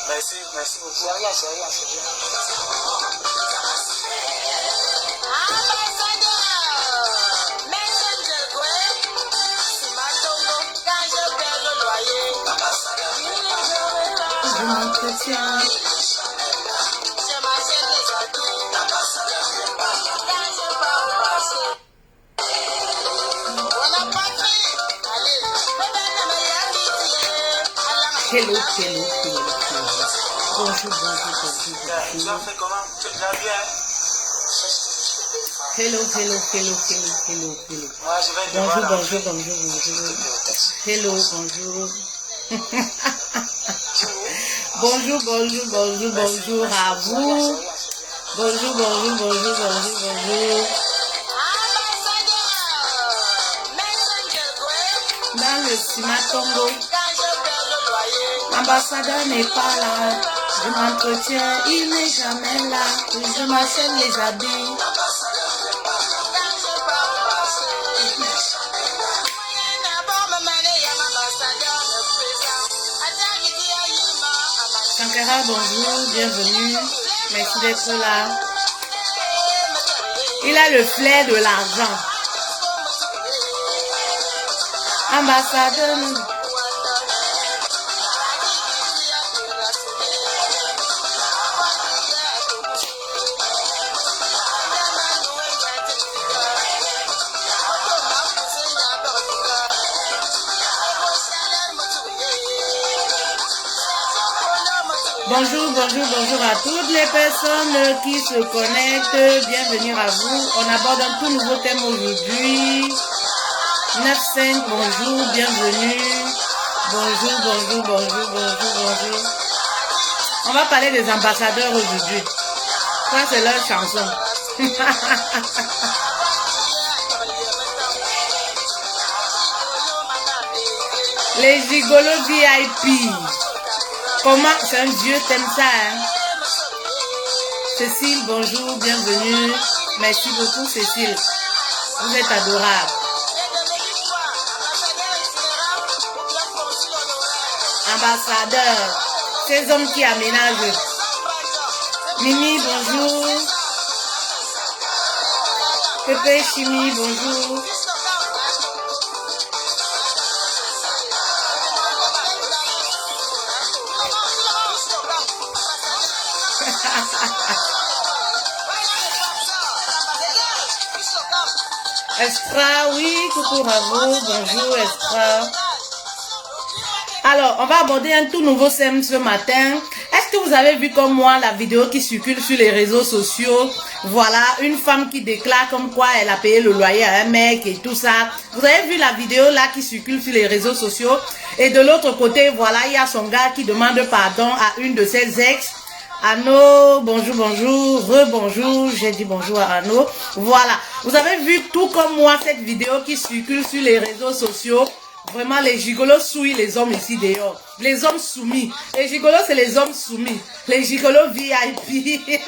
Merci beaucoup. C'est rien, c'est rien, c'est rien. Je m'entretiens. Hello, hello, hello, hello. Bonjour, bonjour, bonjour, Tu bonjour. as fait comment? Tu vas bien? Hello, hello, hello, hello, hello, hello. Moi, je vais Bonjour, devoir bonjour, bonjour, bonjour. Hello, bonjour. Bonjour, bonjour, bonjour, bonjour à vous. Bonjour, bonjour, bonjour, bonjour, bonjour. Dans le Simatongo, l'ambassadeur n'est pas là. Je m'entretiens, il n'est jamais là. Je m'achète les habits. Sankara, bonjour, bienvenue. Merci d'être là. Il a le flair de l'argent. Ambassadeur. Bonjour, bonjour, bonjour à toutes les personnes qui se connectent. Bienvenue à vous. On aborde un tout nouveau thème aujourd'hui. 9-5, bonjour, bienvenue. Bonjour, bonjour, bonjour, bonjour, bonjour. On va parler des ambassadeurs aujourd'hui. Ça, c'est leur chanson. Les gigolos VIP. Comment? C'est un vieux thème ça, hein? Cécile, bonjour, bienvenue. Merci beaucoup, Cécile. Vous êtes adorable. Ambassadeur, ces hommes qui aménagent. Mimi, bonjour. Pépé Chimi, bonjour. Estra, oui, coucou à vous, bonjour Estra. Alors, on va aborder un tout nouveau thème ce matin. Est-ce que vous avez vu comme moi la vidéo qui circule sur les réseaux sociaux? Voilà, une femme qui déclare comme quoi elle a payé le loyer à un mec et tout ça. Vous avez vu la vidéo là qui circule sur les réseaux sociaux? Et de l'autre côté, voilà, il y a son gars qui demande pardon à une de ses ex. Anno, bonjour, bonjour, rebonjour, j'ai dit bonjour à Anno. Voilà, vous avez vu tout comme moi cette vidéo qui circule sur les réseaux sociaux. Vraiment, les gigolos souillent les hommes ici dehors. Les hommes soumis. Les gigolos, c'est les hommes soumis. Les gigolos VIP.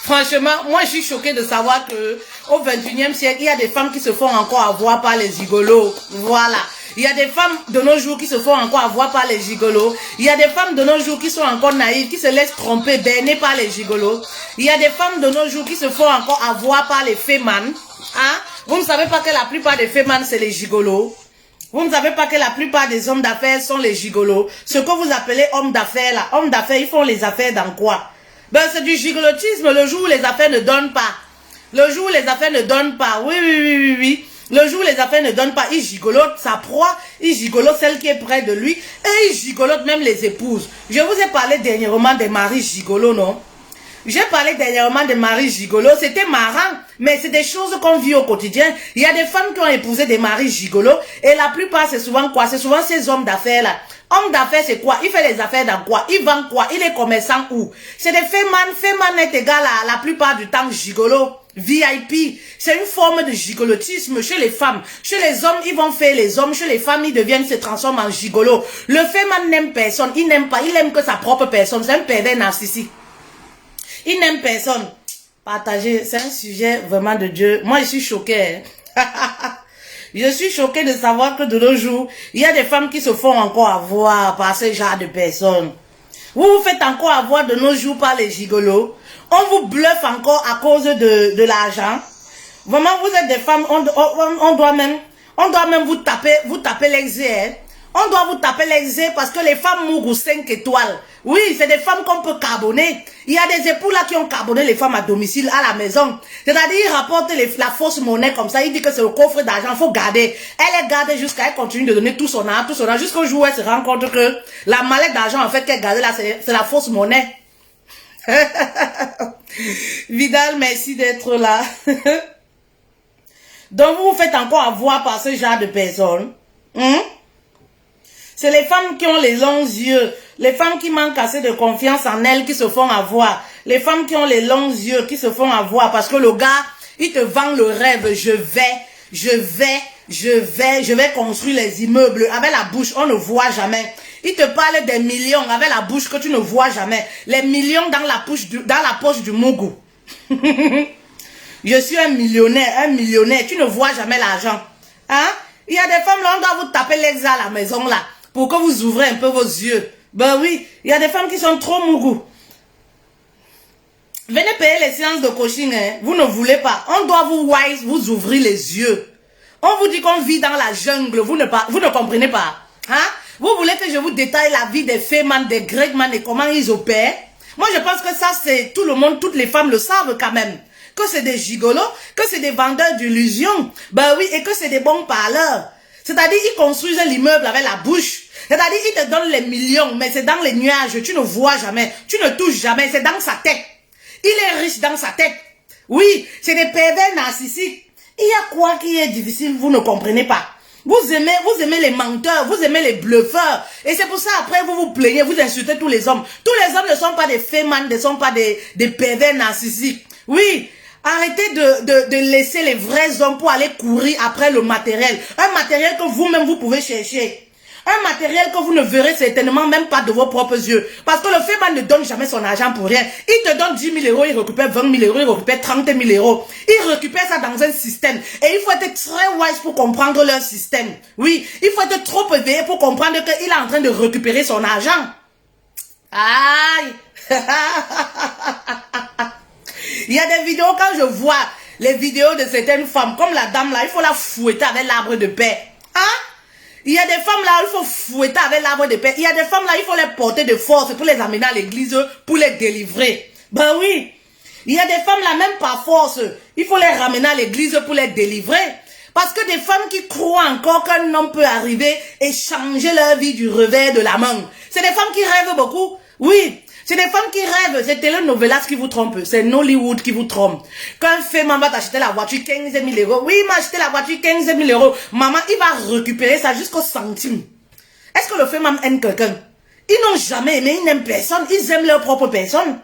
Franchement, moi, je suis choquée de savoir que au 21e siècle, il y a des femmes qui se font encore avoir par les gigolos. Voilà. Il y a des femmes de nos jours qui se font encore avoir par les gigolos. Il y a des femmes de nos jours qui sont encore naïves, qui se laissent tromper, berner par les gigolos. Il y a des femmes de nos jours qui se font encore avoir par les fémans. Hein? Vous ne savez pas que la plupart des fémans, c'est les gigolos. Vous ne savez pas que la plupart des hommes d'affaires sont les gigolos. Ce que vous appelez hommes d'affaires là, hommes d'affaires, ils font les affaires dans quoi? Ben c'est du gigolotisme le jour où les affaires ne donnent pas. Le jour où les affaires ne donnent pas. Oui, oui, oui, oui, oui. Le jour où les affaires ne donnent pas, il gigolote sa proie, il gigolote celle qui est près de lui, et il gigolote même les épouses. Je vous ai parlé dernièrement des maris gigolos, non? J'ai parlé dernièrement des maris gigolos, c'était marrant, mais c'est des choses qu'on vit au quotidien. Il y a des femmes qui ont épousé des maris gigolos, et la plupart c'est souvent quoi? C'est souvent ces hommes d'affaires là. Homme d'affaires c'est quoi? Il fait les affaires dans quoi? Il vend quoi? Il est commerçant où? C'est des fémans, fémans est égal à la plupart du temps gigolo. VIP, c'est une forme de gigolotisme chez les femmes. Chez les hommes, ils vont faire les hommes. Chez les femmes, ils deviennent, se transforment en gigolo. Le féminin n'aime personne. Il n'aime pas. Il aime que sa propre personne. C'est un pervers narcissique. Il n'aime personne. Partager, c'est un sujet vraiment de Dieu. Moi, je suis choquée. Hein? Je suis choquée de savoir que de nos jours, il y a des femmes qui se font encore avoir par ce genre de personnes. Vous vous faites encore avoir de nos jours par les gigolos. On vous bluffe encore à cause de l'argent. Vraiment, vous êtes des femmes, on doit même vous taper les airs. On doit vous taper les airs parce que les femmes mourent 5 étoiles. Oui, c'est des femmes qu'on peut carbonner. Il y a des époux là qui ont carboné les femmes à domicile, à la maison. C'est-à-dire, ils rapportent la fausse monnaie comme ça. Ils disent que c'est le coffre d'argent, il faut garder. Elle est gardée jusqu'à elle continue de donner tout son argent, jusqu'au jour où elle se rend compte que la mallette d'argent, en fait, qu'elle garde là, c'est la fausse monnaie. Vidal, merci d'être là. Donc, vous vous faites encore avoir par ce genre de personnes. C'est les femmes qui ont les longs yeux, les femmes qui manquent assez de confiance en elles qui se font avoir, les femmes qui ont les longs yeux qui se font avoir parce que le gars, il te vend le rêve, je vais construire les immeubles avec la bouche, on ne voit jamais. Il te parle des millions avec la bouche que tu ne vois jamais, les millions dans la poche du Mougou. Je suis un millionnaire, tu ne vois jamais l'argent. Hein? Il y a des femmes là, on doit vous taper l'exa à la maison là, pour que vous ouvrez un peu vos yeux. Ben oui, il y a des femmes qui sont trop mougou. Venez payer les séances de coaching, hein. Vous ne voulez pas. On doit vous ouvrir les yeux. On vous dit qu'on vit dans la jungle, vous ne comprenez pas. Hein? Vous voulez que je vous détaille la vie des Feyman, des Gregman et comment ils opèrent? Moi je pense que ça c'est tout le monde, toutes les femmes le savent quand même. Que c'est des gigolos, que c'est des vendeurs d'illusions. Ben oui, et que c'est des bons parleurs. C'est-à-dire, ils construisent l'immeuble avec la bouche. C'est-à-dire, ils te donnent les millions, mais c'est dans les nuages. Tu ne vois jamais, tu ne touches jamais, c'est dans sa tête. Il est riche dans sa tête. Oui, c'est des pervers narcissiques. Il y a quoi qui est difficile, vous ne comprenez pas. Vous aimez les menteurs, vous aimez les bluffeurs. Et c'est pour ça, après, vous vous plaignez, vous insultez tous les hommes. Tous les hommes ne sont pas des fémans, ne sont pas des pervers narcissiques. Oui. Arrêtez de laisser les vrais hommes pour aller courir après le matériel. Un matériel que vous-même vous pouvez chercher. Un matériel que vous ne verrez certainement même pas de vos propres yeux. Parce que le Feyman ne donne jamais son argent pour rien. Il te donne 10 000 euros, il récupère 20 000 euros, il récupère 30 000 euros. Il récupère ça dans un système. Et il faut être très wise pour comprendre leur système. Oui, il faut être trop éveillé pour comprendre qu'il est en train de récupérer son argent. Aïe. Il y a des vidéos, quand je vois les vidéos de certaines femmes, comme la dame là, il faut la fouetter avec l'arbre de paix. Hein? Il y a des femmes là, il faut fouetter avec l'arbre de paix. Il y a des femmes là, il faut les porter de force pour les amener à l'église, pour les délivrer. Ben oui. Il y a des femmes là, même par force, il faut les ramener à l'église pour les délivrer. Parce que des femmes qui croient encore qu'un homme peut arriver et changer leur vie du revers de la main. C'est des femmes qui rêvent beaucoup. Oui. C'est des femmes qui rêvent, c'est telenovelas qui vous trompe, c'est Nollywood qui vous trompe. Quand un fait maman va t'acheter la voiture 15 000 euros, oui, il m'a acheté la voiture 15 000 euros, maman, il va récupérer ça jusqu'au centime. Est-ce que le fait maman aime quelqu'un? Ils n'ont jamais aimé, ils n'aiment personne, ils aiment leur propre personne.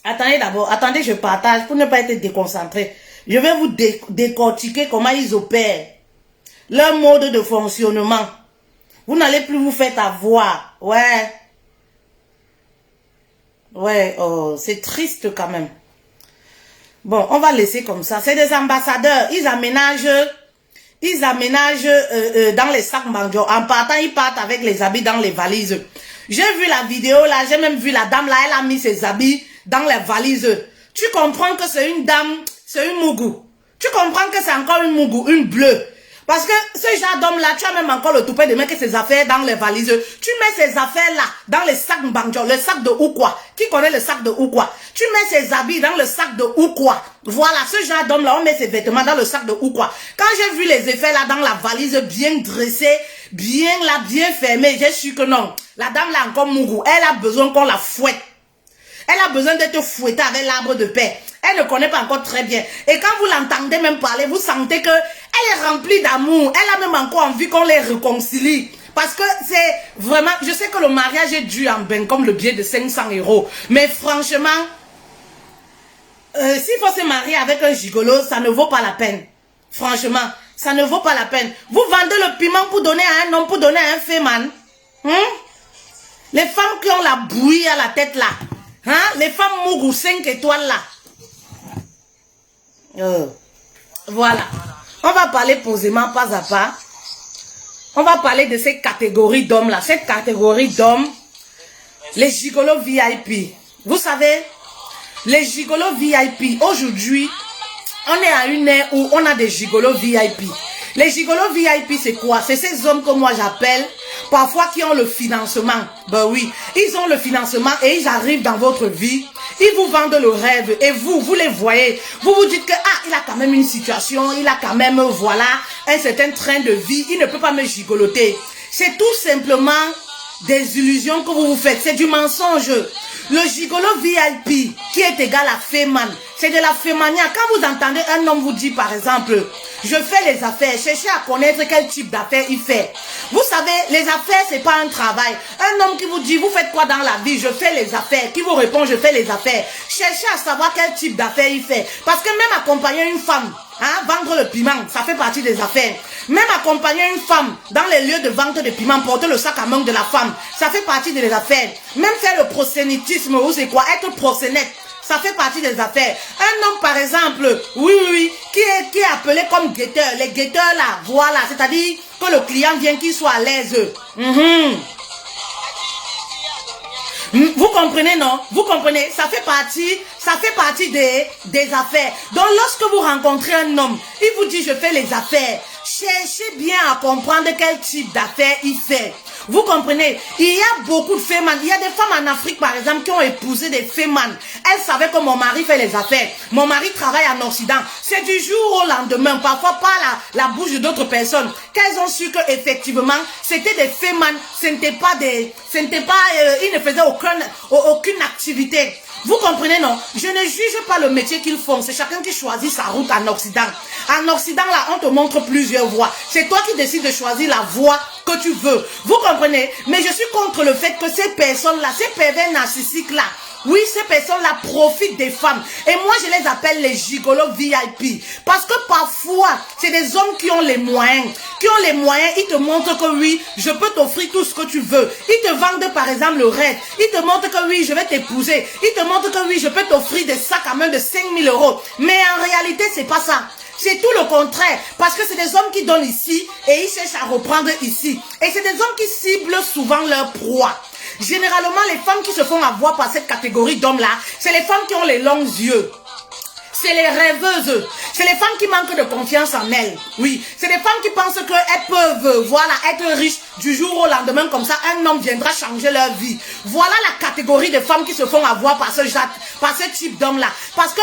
Attendez d'abord, attendez, je partage pour ne pas être déconcentré. Je vais vous décortiquer comment ils opèrent, leur mode de fonctionnement. Vous n'allez plus vous faire avoir, ouais. Ouais, oh, c'est triste quand même. Bon, on va laisser comme ça. C'est des ambassadeurs. Ils aménagent dans les sacs manjo. En partant, ils partent avec les habits dans les valises. J'ai vu la vidéo là, j'ai même vu la dame là, elle a mis ses habits dans les valises. Tu comprends que c'est une dame, c'est une mougou. Tu comprends que c'est encore une mougou, une bleue. Parce que ce genre d'homme-là, tu as même encore le toupet de mettre ses affaires dans les valises. Tu mets ses affaires-là dans les sacs Mbangjo, le sac de Oukwa. Qui connaît le sac de Oukwa? Tu mets ses habits dans le sac de Oukwa. Voilà, ce genre d'homme-là, on met ses vêtements dans le sac de Oukwa. Quand j'ai vu les effets là dans la valise bien dressée, bien fermée, j'ai su que non. La dame là encore mougou, elle a besoin qu'on la fouette. Elle a besoin d'être fouettée avec l'arbre de paix. Elle ne connaît pas encore très bien. Et quand vous l'entendez même parler, vous sentez que elle est remplie d'amour. Elle a même encore envie qu'on les réconcilie. Parce que c'est vraiment... Je sais que le mariage est dû en bain comme le billet de 500 euros. Mais franchement, s'il faut se marier avec un gigolo, ça ne vaut pas la peine. Franchement, ça ne vaut pas la peine. Vous vendez le piment pour donner à un homme, pour donner à un féman. Les femmes qui ont la bouillie à la tête là. Hein? Les femmes mougou 5 étoiles là. Voilà. On va parler posément, pas à pas. On va parler de ces catégories d'hommes-là. Cette catégorie d'hommes, les gigolos VIP. Vous savez, les gigolos VIP, aujourd'hui, on est à une ère où on a des gigolos VIP. Les gigolos VIP, c'est quoi? C'est ces hommes que moi j'appelle, parfois qui ont le financement. Ben oui, ils ont le financement et ils arrivent dans votre vie. Ils vous vendent le rêve et vous les voyez. Vous vous dites que, ah, il a quand même une situation, il a quand même, voilà, un certain train de vie. Il ne peut pas me gigoloter. C'est tout simplement des illusions que vous vous faites. C'est du mensonge. Le gigolo VIP, qui est égal à féman, c'est de la fémania. Quand vous entendez un homme vous dire, par exemple, je fais les affaires, cherchez à connaître quel type d'affaires il fait. Vous savez, les affaires, c'est pas un travail. Un homme qui vous dit, vous faites quoi dans la vie? Je fais les affaires. Qui vous répond, je fais les affaires. Cherchez à savoir quel type d'affaires il fait. Parce que même accompagner une femme, hein, vendre le piment, ça fait partie des affaires. Même accompagner une femme dans les lieux de vente de piment, porter le sac à main de la femme, ça fait partie des affaires. Même faire le prosélytisme, ou c'est quoi? Être prosénète, ça fait partie des affaires. Un homme, par exemple, oui, qui est appelé comme guetteur. Les guetteurs là, voilà, c'est-à-dire que le client vient qu'il soit à l'aise. Vous comprenez, non? Vous comprenez? Ça fait partie des affaires. Donc, lorsque vous rencontrez un homme, il vous dit, je fais les affaires. Cherchez bien à comprendre quel type d'affaires il fait. Vous comprenez? Il y a beaucoup de fémans. Il y a des femmes en Afrique, par exemple, qui ont épousé des fémans. Elles savaient que mon mari fait les affaires. Mon mari travaille en Occident. C'est du jour au lendemain, parfois par la bouche d'autres personnes, qu'elles ont su que effectivement, c'était des fémans. Ils ne faisaient aucune activité. Vous comprenez, non? Je ne juge pas le métier qu'ils font. C'est chacun qui choisit sa route en Occident. En Occident, là, on te montre plusieurs voies. C'est toi qui décides de choisir la voie que tu veux. Vous comprenez? Mais je suis contre le fait que ces personnes-là, ces pervers narcissiques-là, oui, ces personnes-là profitent des femmes. Et moi, je les appelle les gigolos VIP. Parce que parfois, c'est des hommes qui ont les moyens. Ils te montrent que oui, je peux t'offrir tout ce que tu veux. Ils te vendent par exemple le rêve. Ils te montrent que oui, je vais t'épouser. Ils te montrent que oui, je peux t'offrir des sacs à main de 5 000 €. Mais en réalité, c'est pas ça. C'est tout le contraire. Parce que c'est des hommes qui donnent ici et ils cherchent à reprendre ici. Et c'est des hommes qui ciblent souvent leur proie. Généralement, les femmes qui se font avoir par cette catégorie d'hommes-là, c'est les femmes qui ont les longs yeux. C'est les rêveuses. C'est les femmes qui manquent de confiance en elles. Oui. C'est des femmes qui pensent qu'elles peuvent, voilà, être riches du jour au lendemain. Comme ça, un homme viendra changer leur vie. Voilà la catégorie de femmes qui se font avoir par ce type d'homme-là. Parce que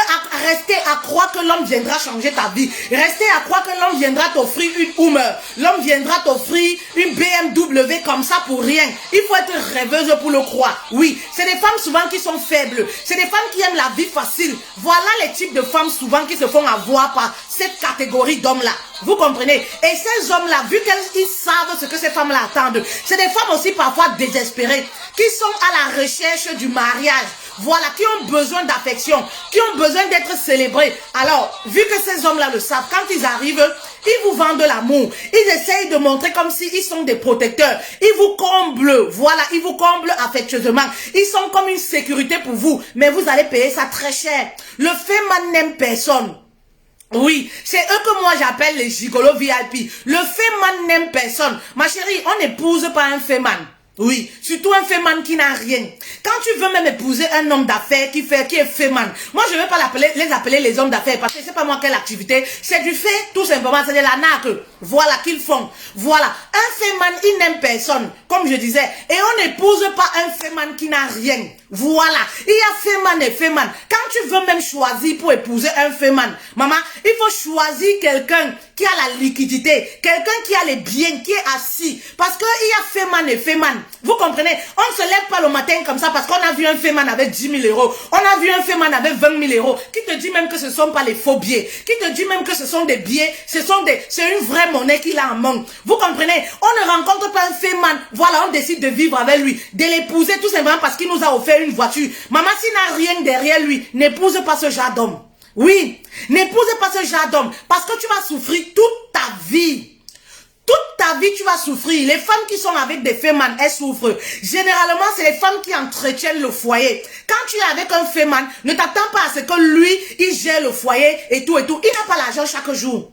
rester à croire que l'homme viendra changer ta vie. Rester à croire que l'homme viendra t'offrir une Hummer. L'homme viendra t'offrir une BMW comme ça pour rien. Il faut être rêveuse pour le croire. Oui. C'est des femmes souvent qui sont faibles. C'est des femmes qui aiment la vie facile. Voilà les types de femmes souvent qui se font avoir par cette catégorie d'hommes-là. Vous comprenez? Et ces hommes-là, vu qu'ils savent ce que ces femmes-là attendent, c'est des femmes aussi parfois désespérées, qui sont à la recherche du mariage. Voilà, qui ont besoin d'affection, qui ont besoin d'être célébrés. Alors, vu que ces hommes-là le savent, quand ils arrivent, ils vous vendent l'amour. Ils essayent de montrer comme s'ils sont des protecteurs. Ils vous comblent, voilà, ils vous comblent affectueusement. Ils sont comme une sécurité pour vous, mais vous allez payer ça très cher. Le féman n'aime personne. Oui, c'est eux que moi j'appelle les gigolos VIP. Le féman n'aime personne. Ma chérie, on n'épouse pas un féman. Oui, surtout un féman qui n'a rien. Quand tu veux même épouser un homme d'affaires qui est féman, moi je ne vais pas les appeler les hommes d'affaires parce que c'est pas moi quelle activité, c'est du fait, tout simplement, c'est de la nacle. Voilà qu'ils font. Voilà, un féman, il n'aime personne, comme je disais, et on n'épouse pas un féman qui n'a rien. Voilà, il y a féman et féman. Quand tu veux même choisir pour épouser un féman, maman, il faut choisir quelqu'un qui a la liquidité, quelqu'un qui a les biens, qui est assis. Parce qu'il y a féman et féman. Vous comprenez? On ne se lève pas le matin comme ça parce qu'on a vu un féman avec 10 000 €. On a vu un féman avec 20 000 €. Qui te dit même que ce ne sont pas les faux billets? Qui te dit même que ce sont des billets? C'est une vraie monnaie qu'il a en main. Vous comprenez? On ne rencontre pas un féman. Voilà, on décide de vivre avec lui, de l'épouser tout simplement parce qu'il nous a offert une voiture. Maman, s'il n'a rien derrière lui, n'épouse pas ce genre d'homme. Oui, n'épouse pas ce genre d'homme parce que tu vas souffrir toute ta vie. Toute ta vie, tu vas souffrir. Les femmes qui sont avec des fémans, elles souffrent. Généralement, c'est les femmes qui entretiennent le foyer. Quand tu es avec un féman, ne t'attends pas à ce que lui, il gère le foyer et tout et tout. Il n'a pas l'argent chaque jour.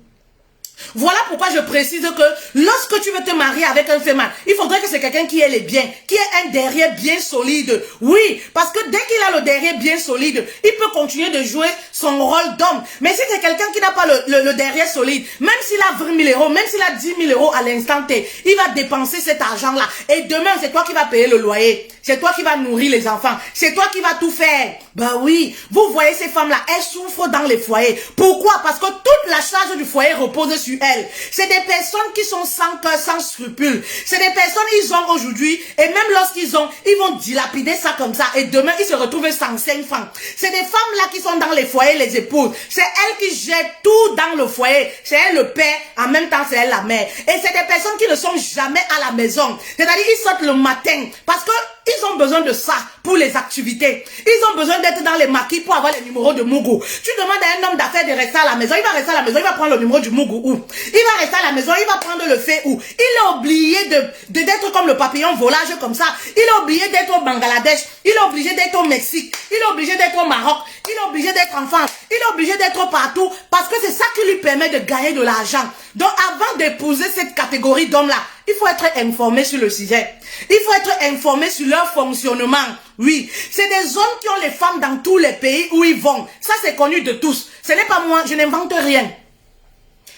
Voilà pourquoi je précise que lorsque tu veux te marier avec un féminin, il faudrait que c'est quelqu'un qui ait les biens, qui ait un derrière bien solide. Oui, parce que dès qu'il a le derrière bien solide, il peut continuer de jouer son rôle d'homme. Mais si c'est quelqu'un qui n'a pas le derrière solide, même s'il a 20 000 euros, même s'il a 10 000 euros à l'instant T, il va dépenser cet argent-là. Et demain, c'est toi qui vas payer le loyer. C'est toi qui vas nourrir les enfants. C'est toi qui vas tout faire. Ben oui, vous voyez ces femmes-là, elles souffrent dans les foyers. Pourquoi? Parce que toute la charge du foyer repose sur elles. C'est des personnes qui sont sans cœur, sans scrupules. C'est des personnes, ils ont aujourd'hui, et même lorsqu'ils ont, ils vont dilapider ça comme ça. Et demain, ils se retrouvent sans 5 francs. C'est des femmes-là qui sont dans les foyers, les épouses. C'est elles qui gèrent tout dans le foyer. C'est elles le père, en même temps, c'est elles la mère. Et c'est des personnes qui ne sont jamais à la maison. C'est-à-dire, ils sortent le matin parce que ils ont besoin de ça pour les activités. Ils ont besoin d'être dans les maquis pour avoir les numéros de Mougou. Tu demandes à un homme d'affaires de rester à la maison. Il va rester à la maison. Il va prendre le numéro du Mougou où? Il va rester à la maison. Il va prendre le fait où? Il est oublié d'être comme le papillon volage comme ça. Il est obligé d'être au Bangladesh. Il est obligé d'être au Mexique. Il est obligé d'être au Maroc. Il est obligé d'être en France. Il est obligé d'être partout parce que c'est ça qui lui permet de gagner de l'argent. Donc avant d'épouser cette catégorie d'hommes-là, il faut être informé sur le sujet. Il faut être informé sur leur fonctionnement. Oui, c'est des hommes qui ont les femmes dans tous les pays où ils vont. Ça, c'est connu de tous. Ce n'est pas moi, je n'invente rien.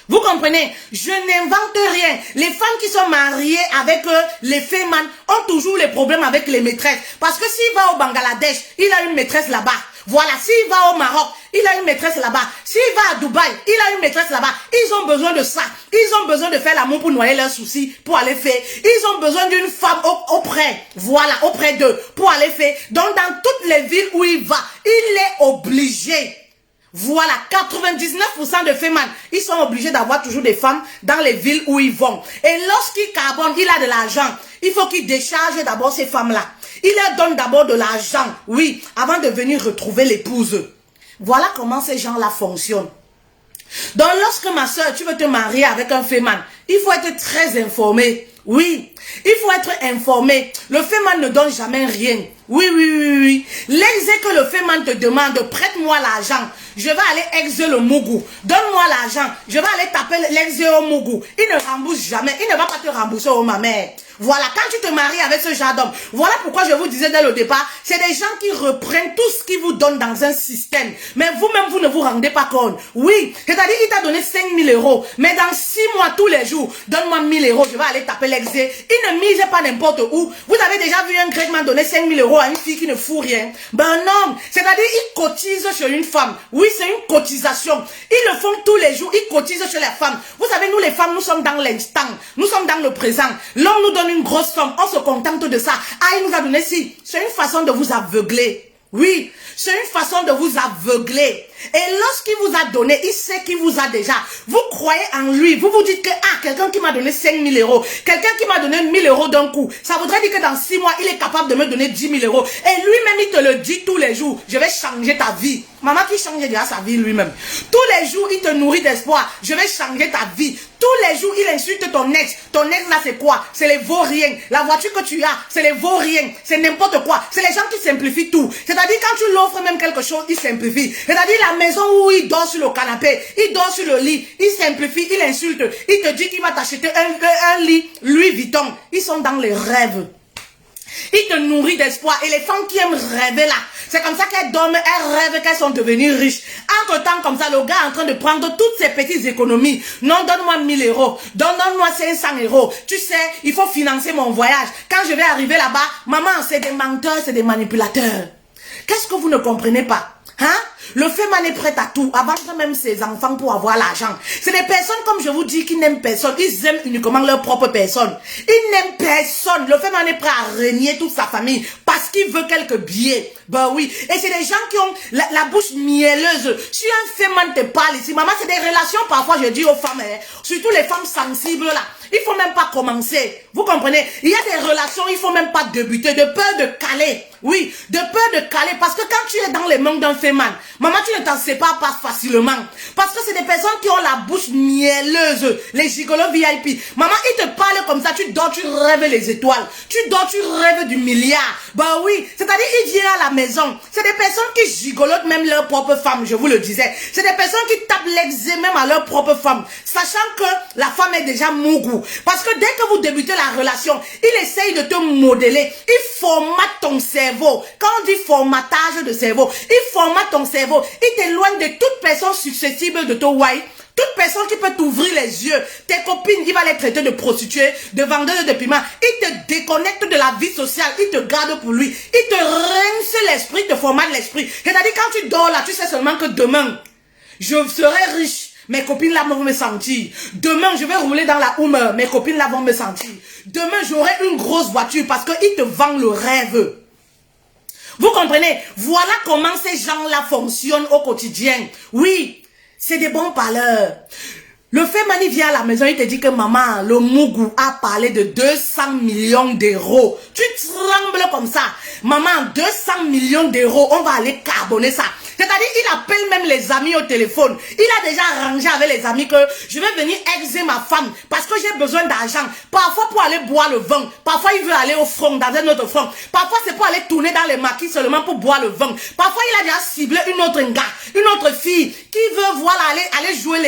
Vous comprenez? Je n'invente rien. Les femmes qui sont mariées avec les fémins ont toujours les problèmes avec les maîtresses. Parce que s'il va au Bangladesh, il a une maîtresse là-bas. Voilà, s'il va au Maroc, il a une maîtresse là-bas. S'il va à Dubaï, il a une maîtresse là-bas. Ils ont besoin de ça. Ils ont besoin de faire l'amour pour noyer leurs soucis, pour aller faire. Ils ont besoin d'une femme auprès, voilà, auprès d'eux, pour aller faire. Donc, dans toutes les villes où il va, il est obligé. Voilà, 99% de femmes, ils sont obligés d'avoir toujours des femmes dans les villes où ils vont. Et lorsqu'il carbone, il a de l'argent. Il faut qu'il décharge d'abord ces femmes-là. Il leur donne d'abord de l'argent, oui, avant de venir retrouver l'épouse. Voilà comment ces gens-là fonctionnent. Donc, lorsque ma soeur, tu veux te marier avec un féman, il faut être très informé. Oui, il faut être informé. Le féman ne donne jamais rien. Oui, oui, oui, oui. L'exé que le féman te demande, prête-moi l'argent. Je vais aller exer le Mougou. Donne-moi l'argent. Je vais aller taper l'exé au Mougou. Il ne rembourse jamais. Il ne va pas te rembourser, oh ma mère. Voilà, quand tu te maries avec ce genre d'homme, voilà pourquoi je vous disais dès le départ, c'est des gens qui reprennent tout ce qu'ils vous donnent dans un système. Mais vous-même, vous ne vous rendez pas compte. Oui, c'est-à-dire, il t'a donné 5 000 euros, mais dans 6 mois, tous les jours, donne-moi 1 000 euros, je vais aller taper l'exé. Il ne mise pas n'importe où. Vous avez déjà vu un grec donner 5 000 euros à une fille qui ne fout rien. Ben non, c'est-à-dire, il cotise chez une femme. Oui, c'est une cotisation. Ils le font tous les jours, ils cotisent chez la femme. Vous savez, nous les femmes, nous sommes dans l'instant. Nous sommes dans le présent. L'homme nous donne une grosse somme, on se contente de ça. Ah, il nous a donné si. C'est une façon de vous aveugler. Oui, c'est une façon de vous aveugler. Et lorsqu'il vous a donné, il sait qu'il vous a déjà. Vous croyez en lui. Vous vous dites que, ah, quelqu'un qui m'a donné 5 000 euros, quelqu'un qui m'a donné 1 000 euros d'un coup, ça voudrait dire que dans 6 mois, il est capable de me donner 10 000 euros. Et lui-même, il te le dit tous les jours. Je vais changer ta vie. Maman qui change déjà sa vie lui-même. Tous les jours, il te nourrit d'espoir. Je vais changer ta vie. Tous les jours, il insulte ton ex. Ton ex là, c'est quoi? C'est les vauriens. La voiture que tu as, c'est les vauriens. C'est n'importe quoi. C'est les gens qui simplifient tout. C'est-à-dire, quand tu l'offres même quelque chose, il simplifie. C'est-à-dire, la maison où il dort sur le canapé, il dort sur le lit, il simplifie, il insulte. Il te dit qu'il va t'acheter un lit Louis Vuitton. Ils sont dans les rêves. Il te nourrit d'espoir. Et les femmes qui aiment rêver là, c'est comme ça qu'elles dorment, elles rêvent qu'elles sont devenues riches. Entre temps, comme ça, le gars est en train de prendre toutes ses petites économies. Non, donne-moi 1 000 euros. Donne-moi 500 euros. Tu sais, il faut financer mon voyage. Quand je vais arriver là-bas, maman, c'est des menteurs, c'est des manipulateurs. Qu'est-ce que vous ne comprenez pas? Hein? Le féman est prêt à tout, à vendre même ses enfants pour avoir l'argent. C'est des personnes, comme je vous dis, qui n'aiment personne. Ils aiment uniquement leur propre personne. Ils n'aiment personne. Le féman est prêt à régner toute sa famille parce qu'il veut quelques billets. Ben oui. Et c'est des gens qui ont la bouche mielleuse. Si un féman te parle ici, maman, c'est des relations, parfois je dis aux femmes, hein, surtout les femmes sensibles là, il faut même pas commencer. Vous comprenez? Il y a des relations, il faut même pas débuter, de peur de caler. Oui, de peur de caler, parce que quand tu es dans les mains d'un féman, maman, tu ne t'en sépares pas facilement. Parce que c'est des personnes qui ont la bouche mielleuse, les gigolos VIP. Maman, ils te parlent comme ça, tu dors, tu rêves les étoiles. Tu dors, tu rêves du milliard. Bah oui, c'est-à-dire, il vient à la maison. C'est des personnes qui gigolotent même leur propre femme, je vous le disais. C'est des personnes qui tapent l'exé même à leur propre femme, sachant que la femme est déjà mougou. Parce que dès que vous débutez la relation, il essaye de te modeler. Il formate ton cerveau. Quand on dit formatage de cerveau, il formate ton cerveau. Il t'éloigne de toute personne susceptible de te white. Toute personne qui peut t'ouvrir les yeux, tes copines, il va les traiter de prostituées, de vendeuses de piments. Il te déconnecte de la vie sociale, il te garde pour lui. Il te rince l'esprit, te formate l'esprit. C'est-à-dire quand tu dors là, tu sais seulement que demain, je serai riche. Mes copines là vont me sentir. Demain, je vais rouler dans la Hummer. Mes copines là vont me sentir. Demain, j'aurai une grosse voiture parce qu'il te vend le rêve. Vous comprenez? Voilà comment ces gens-là fonctionnent au quotidien. Oui. C'est des bons parleurs. Le fait Mani vient à la maison, il te dit que maman, le Mougou a parlé de 200 millions d'euros. Tu trembles comme ça. Maman, 200 millions d'euros, on va aller carbonner ça. C'est-à-dire, il appelle même les amis au téléphone. Il a déjà arrangé avec les amis que je vais venir exer ma femme parce que j'ai besoin d'argent. Parfois pour aller boire le vin. Parfois il veut aller au front, dans un autre front. Parfois c'est pour aller tourner dans les maquis seulement pour boire le vin. Parfois il a déjà ciblé une autre gars, une autre fille qui veut voilà, aller jouer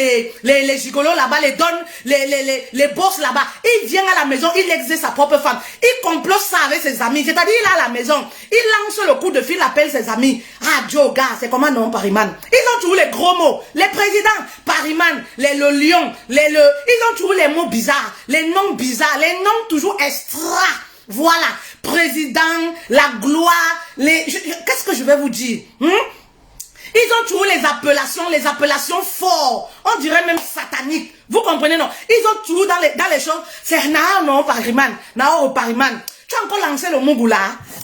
les gigolos là-bas, les donne, les boss là-bas. Il vient à la maison, il exerce sa propre femme. Il complote ça avec ses amis. C'est-à-dire il est à la maison. Il lance le coup de fil, appelle ses amis. Ah Joe, gars, c'est comment non, Pariman? Ils ont toujours les gros mots. Les présidents, Pariman, le lion, ils ont toujours les mots bizarres, les noms bizarres, les noms toujours extra. Voilà. Président, la gloire, qu'est-ce que je vais vous dire? Ils ont toujours les appellations fortes. On dirait même sataniques. Vous comprenez, non? Ils ont toujours dans les choses. C'est non, Pariman, Nao, Pariman. Tu as encore lancé le Mougoula.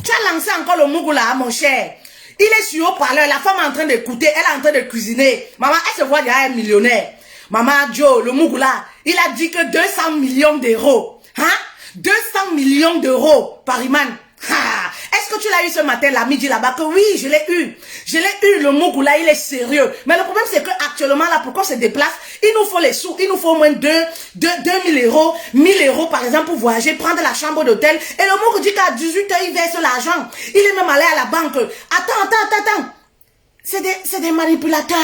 Tu as lancé encore le Mougoula, mon cher. Il est sur haut-parleur, la femme est en train d'écouter, elle est en train de cuisiner. Maman, elle se voit déjà un millionnaire. Maman Joe, le Mougoula, il a dit que 200 millions d'euros. Hein? 200 millions d'euros, Pariman. Est-ce que tu l'as eu ce matin, la midi là-bas? Que oui, je l'ai eu. Je l'ai eu, le Mougoula, il est sérieux. Mais le problème, c'est qu'actuellement, là, pour qu'on se déplace, il nous faut les sous. Il nous faut au moins 2000 euros, 1000 euros, par exemple, pour voyager, prendre la chambre d'hôtel. Et le Mougou dit qu'à 18 h, il verse l'argent. Il est même allé à la banque. Attends. C'est des manipulateurs.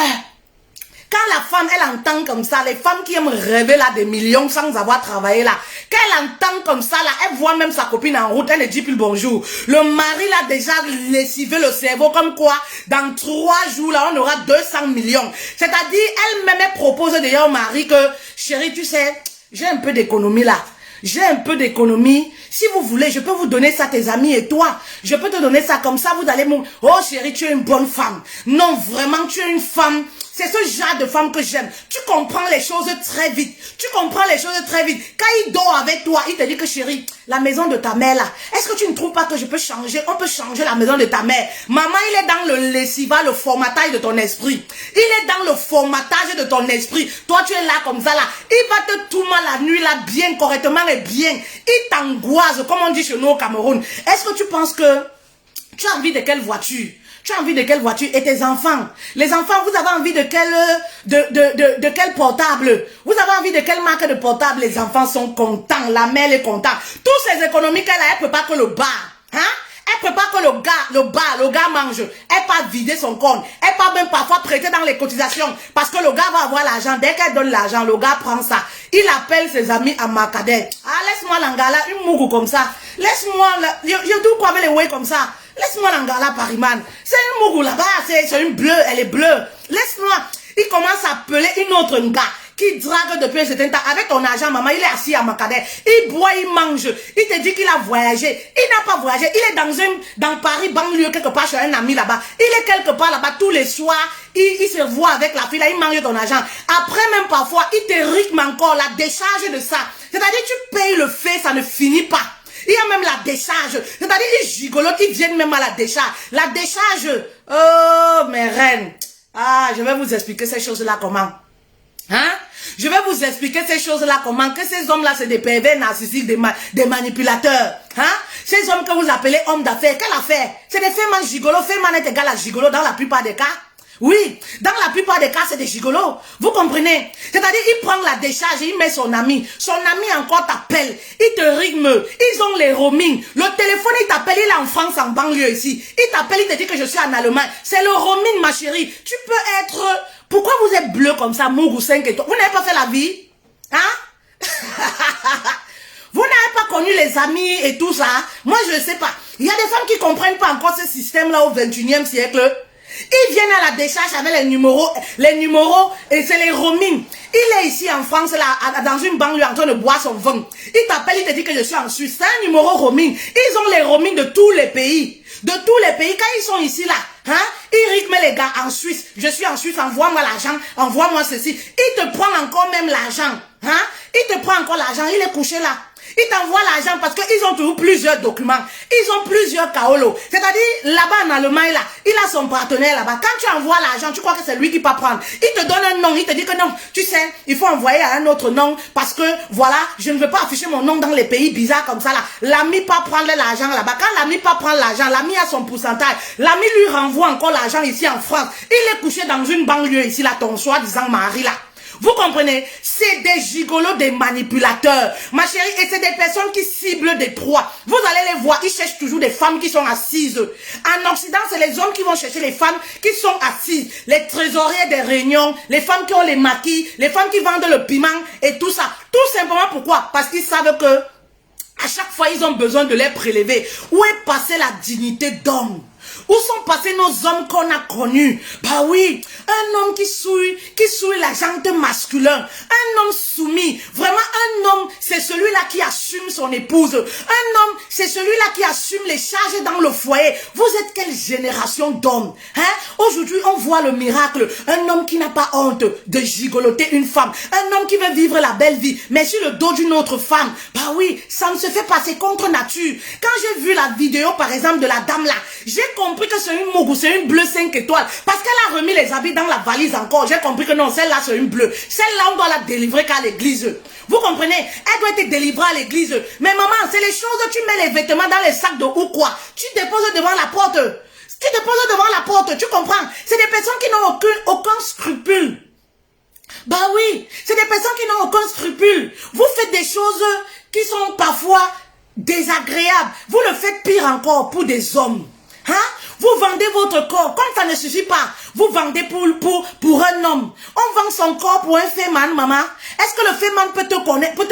Quand la femme, elle entend comme ça, les femmes qui aiment rêver là des millions sans avoir travaillé là, quand elle entend comme ça là, elle voit même sa copine en route, elle ne dit plus le bonjour. Le mari l'a déjà lessivé le cerveau comme quoi, dans 3 jours là, on aura 200 millions. C'est-à-dire, elle-même, elle propose d'ailleurs au mari que, chérie, tu sais, j'ai un peu d'économie là. J'ai un peu d'économie. Si vous voulez, je peux vous donner ça, tes amis et toi. Je peux te donner ça comme ça, vous allez me... Oh chérie, tu es une bonne femme. Non, vraiment, tu es une femme... C'est ce genre de femme que j'aime. Tu comprends les choses très vite. Tu comprends les choses très vite. Quand il dort avec toi, il te dit que chérie, la maison de ta mère là, est-ce que tu ne trouves pas que je peux changer? On peut changer la maison de ta mère. Maman, il est dans le lessiva, le formatage de ton esprit. Il est dans le formatage de ton esprit. Toi, tu es là comme ça là. Il va te tout mal la nuit là, bien, correctement et bien. Il t'angoisse, comme on dit chez nous au Cameroun. Est-ce que tu penses que tu as envie de quelle voiture? Tu as envie de quelle voiture? Et tes enfants? Les enfants, vous avez envie de quel portable? Vous avez envie de quelle marque de portable? Les enfants sont contents. La mère est contente. Toutes ces économies qu'elle a, elle prépare que le bar. Hein? Elle prépare que le gars mange. Elle part vider son compte. Elle part même parfois prêter dans les cotisations. Parce que le gars va avoir l'argent. Dès qu'elle donne l'argent, le gars prend ça. Il appelle ses amis à Makadé. Ah, laisse-moi l'angala, une mougou comme ça. Laisse-moi, je dois quoi avec les way comme ça. Laisse-moi l'angala, Pariman. C'est une mougou là-bas, c'est une bleue, elle est bleue. Laisse-moi. Il commence à appeler une autre gars qui drague depuis un certain temps. Avec ton argent, maman, il est assis à Makadé. Il boit, il mange. Il te dit qu'il a voyagé. Il n'a pas voyagé. Il est dans Paris, banlieue, quelque part chez un ami là-bas. Il est quelque part là-bas tous les soirs. Il se voit avec la fille là, il mange ton argent. Après même parfois, il te rythme encore la décharge de ça. C'est-à-dire tu payes le fait, ça ne finit pas. Il y a même la décharge. C'est-à-dire, ils gigolotent, ils viennent même à la décharge. La décharge. Oh, mes reines. Ah, je vais vous expliquer ces choses-là comment. Hein? Je vais vous expliquer ces choses-là comment. Que ces hommes-là, c'est des pervers narcissiques, des manipulateurs. Hein? Ces hommes que vous appelez hommes d'affaires, quelle affaire? C'est des femmes gigolos. Femmes est égal à gigolo dans la plupart des cas. Oui, dans la plupart des cas, c'est des gigolos. Vous comprenez? C'est-à-dire, il prend la décharge et il met son ami. Son ami encore t'appelle. Il te rythme. Ils ont les roaming. Le téléphone, il t'appelle. Il est en France, en banlieue ici. Il t'appelle, il te dit que je suis en Allemagne. C'est le roaming, ma chérie. Tu peux être... Pourquoi vous êtes bleu comme ça, Mougou 5 et toi? Vous n'avez pas fait la vie? Hein? Vous n'avez pas connu les amis et tout ça? Moi, je ne sais pas. Il y a des femmes qui ne comprennent pas encore ce système-là au 21e siècle. Ils viennent à la décharge avec les numéros, et c'est les roaming. Il est ici en France, là, dans une banlieue en train de boire son vin. Il t'appelle, il te dit que je suis en Suisse. C'est un numéro roaming. Ils ont les roaming de tous les pays. De tous les pays. Quand ils sont ici, là, hein, ils rythment les gars en Suisse. Je suis en Suisse, envoie-moi l'argent, envoie-moi ceci. Il te prend encore même l'argent. Hein? Il te prend encore l'argent, il est couché là. Ils t'envoient l'argent parce qu'ils ont toujours plusieurs documents. Ils ont plusieurs kaolos. C'est-à-dire, là-bas en Allemagne, là, il a son partenaire là-bas. Quand tu envoies l'argent, tu crois que c'est lui qui va prendre. Il te donne un nom. Il te dit que non, tu sais, il faut envoyer à un autre nom parce que, voilà, je ne veux pas afficher mon nom dans les pays bizarres comme ça là. L'ami pas prendre l'argent là-bas. Quand l'ami pas prend l'argent, l'ami a son pourcentage. L'ami lui renvoie encore l'argent ici en France. Il est couché dans une banlieue ici là, ton soi-disant mari là. Vous comprenez? C'est des gigolos, des manipulateurs. Ma chérie, et c'est des personnes qui ciblent des proies. Vous allez les voir, ils cherchent toujours des femmes qui sont assises. En Occident, c'est les hommes qui vont chercher les femmes qui sont assises. Les trésoriers des réunions, les femmes qui ont les maquis, les femmes qui vendent le piment et tout ça. Tout simplement pourquoi? Parce qu'ils savent que à chaque fois, ils ont besoin de les prélever. Où est passée la dignité d'homme? Où sont passés nos hommes qu'on a connus? Bah oui, un homme qui souille la jante masculin, un homme soumis. Vraiment, un homme, c'est celui-là qui assume son épouse. Un homme, c'est celui-là qui assume les charges dans le foyer. Vous êtes quelle génération d'hommes? Hein? Aujourd'hui, on voit le miracle. Un homme qui n'a pas honte de gigoloter une femme. Un homme qui veut vivre la belle vie, mais sur le dos d'une autre femme. Bah oui, ça ne se fait pas, c'est contre nature. Quand j'ai vu la vidéo, par exemple, de la dame là, j'ai compris que c'est une mougou, c'est une bleue 5 étoiles. Parce qu'elle a remis les habits dans la valise encore. J'ai compris que non, celle-là c'est une bleue. Celle-là, on doit la délivrer qu'à l'église. Vous comprenez? Elle doit être délivrée à l'église. Mais maman, c'est les choses, tu mets les vêtements dans les sacs de ou quoi. Tu déposes devant la porte. Tu déposes devant la porte, tu comprends? C'est des personnes qui n'ont aucun scrupule. Bah oui, c'est des personnes qui n'ont aucun scrupule. Vous faites des choses qui sont parfois désagréables. Vous le faites pire encore pour des hommes. Hein? Vous vendez votre corps, comme ça ne suffit pas. Vous vendez pour un homme. On vend son corps pour un féman, maman. Est-ce que le féman peut te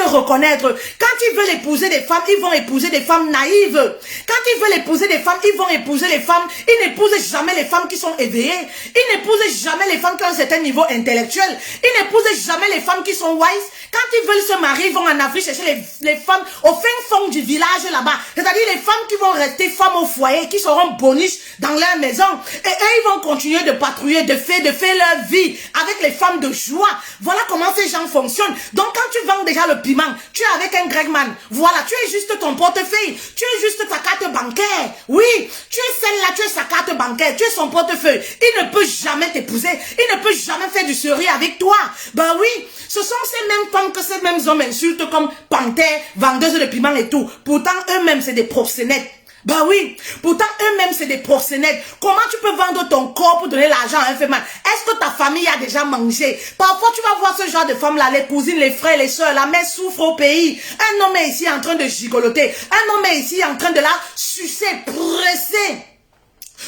reconnaître? Quand ils veulent épouser des femmes, ils vont épouser des femmes naïves. Quand ils veulent épouser des femmes, ils vont épouser les femmes. Ils n'épousent jamais les femmes qui sont éveillées. Ils n'épousent jamais les femmes qui ont un certain niveau intellectuel. Ils n'épousent jamais les femmes qui sont wise. Quand ils veulent se marier, ils vont en Afrique chercher les femmes au fin fond du village là-bas. C'est-à-dire les femmes qui vont rester femmes au foyer, qui seront boniches dans leur maison. Et eux, ils vont continuer de patrouiller, de faire leur vie avec les femmes de joie. Voilà comment ces gens fonctionnent. Donc quand tu vends déjà le piment, tu es avec un Gregman. Voilà, tu es juste ton portefeuille. Tu es juste ta carte bancaire. Oui, tu es celle-là, tu es sa carte bancaire. Tu es son portefeuille. Il ne peut jamais t'épouser. Il ne peut jamais faire du sérieux avec toi. Ben oui, ce sont ces mêmes femmes que ces mêmes hommes insultent comme panthère, vendeuse de piment et tout. Pourtant, eux-mêmes, c'est des proxénètes. Bah oui, pourtant eux-mêmes c'est des proxénètes. Comment tu peux vendre ton corps pour donner l'argent à un féminin? Est-ce que ta famille a déjà mangé? Parfois tu vas voir ce genre de femmes là, les cousines, les frères, les soeurs, la mère souffre au pays. Un homme est ici en train de gigoloter. Un homme est ici en train de la sucer, presser.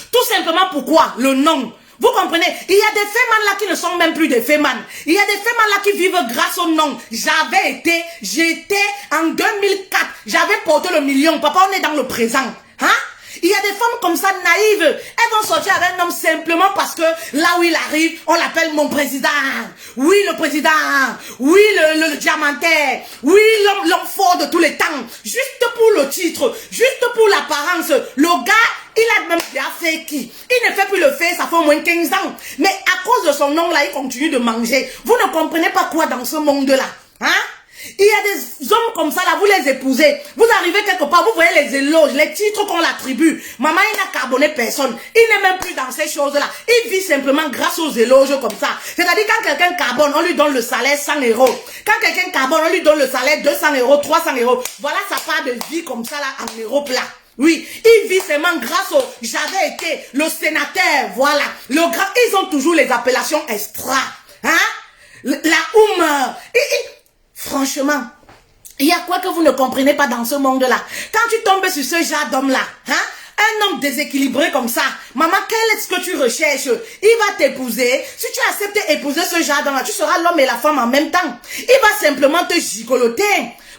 Tout simplement pourquoi? Le nom. Vous comprenez? Il y a des fémans là qui ne sont même plus des fémans. Il y a des fémans là qui vivent grâce au nom. J'étais en 2004. J'avais porté le million. Papa, on est dans le présent. Hein? Il y a des femmes comme ça naïves. Elles vont sortir avec un homme simplement parce que là où il arrive, on l'appelle mon président. Oui, le président. Oui, le diamantaire. Oui, l'homme fort de tous les temps. Juste pour le titre. Juste pour l'apparence. Le gars, il a même déjà fait qui? Il ne fait plus le faire, ça fait au moins 15 ans. Mais à cause de son nom là, il continue de manger. Vous ne comprenez pas quoi dans ce monde-là. Hein? Il y a des hommes comme ça là, vous les épousez. Vous arrivez quelque part, vous voyez les éloges, les titres qu'on l'attribue. Maman, il n'a carbonné personne. Il n'est même plus dans ces choses-là. Il vit simplement grâce aux éloges comme ça. C'est-à-dire quand quelqu'un carbone, on lui donne le salaire 100 €. Quand quelqu'un carbone, on lui donne le salaire 200 €, 300 €. Voilà sa part de vie comme ça là, en euros plat. Oui, il vit seulement grâce au... J'avais été le sénateur, voilà. Le grand... Ils ont toujours les appellations extra. Hein? La franchement, il y a quoi que vous ne comprenez pas dans ce monde-là? Quand tu tombes sur ce genre d'homme-là, hein? Un homme déséquilibré comme ça, maman, quel est-ce que tu recherches? Il va t'épouser. Si tu acceptes d'épouser ce genre d'homme-là, tu seras l'homme et la femme en même temps. Il va simplement te gigoloter.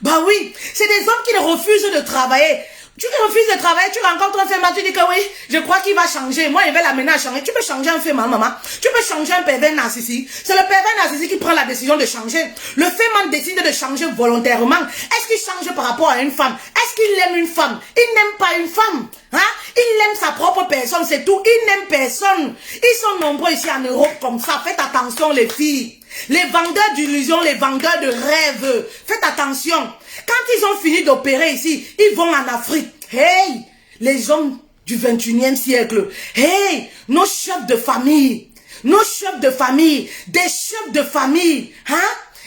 Bah oui, c'est des hommes qui ne refusent de travailler. Tu refuses de travailler, tu rencontres un féminin, tu dis que oui, je crois qu'il va changer. Moi, il va l'amener à changer. Tu peux changer un féminin, maman. Tu peux changer un pervers narcissique. C'est le pervers narcissique qui prend la décision de changer. Le féminin décide de changer volontairement. Est-ce qu'il change par rapport à une femme? Est-ce qu'il aime une femme? Il n'aime pas une femme. Hein? Il aime sa propre personne, c'est tout. Il n'aime personne. Ils sont nombreux ici en Europe comme ça. Faites attention, les filles. Les vendeurs d'illusions, les vendeurs de rêves. Faites attention. Quand ils ont fini d'opérer ici, ils vont en Afrique. Hey, les hommes du 21e siècle. Hey, nos chefs de famille. Nos chefs de famille. Des chefs de famille. Hein?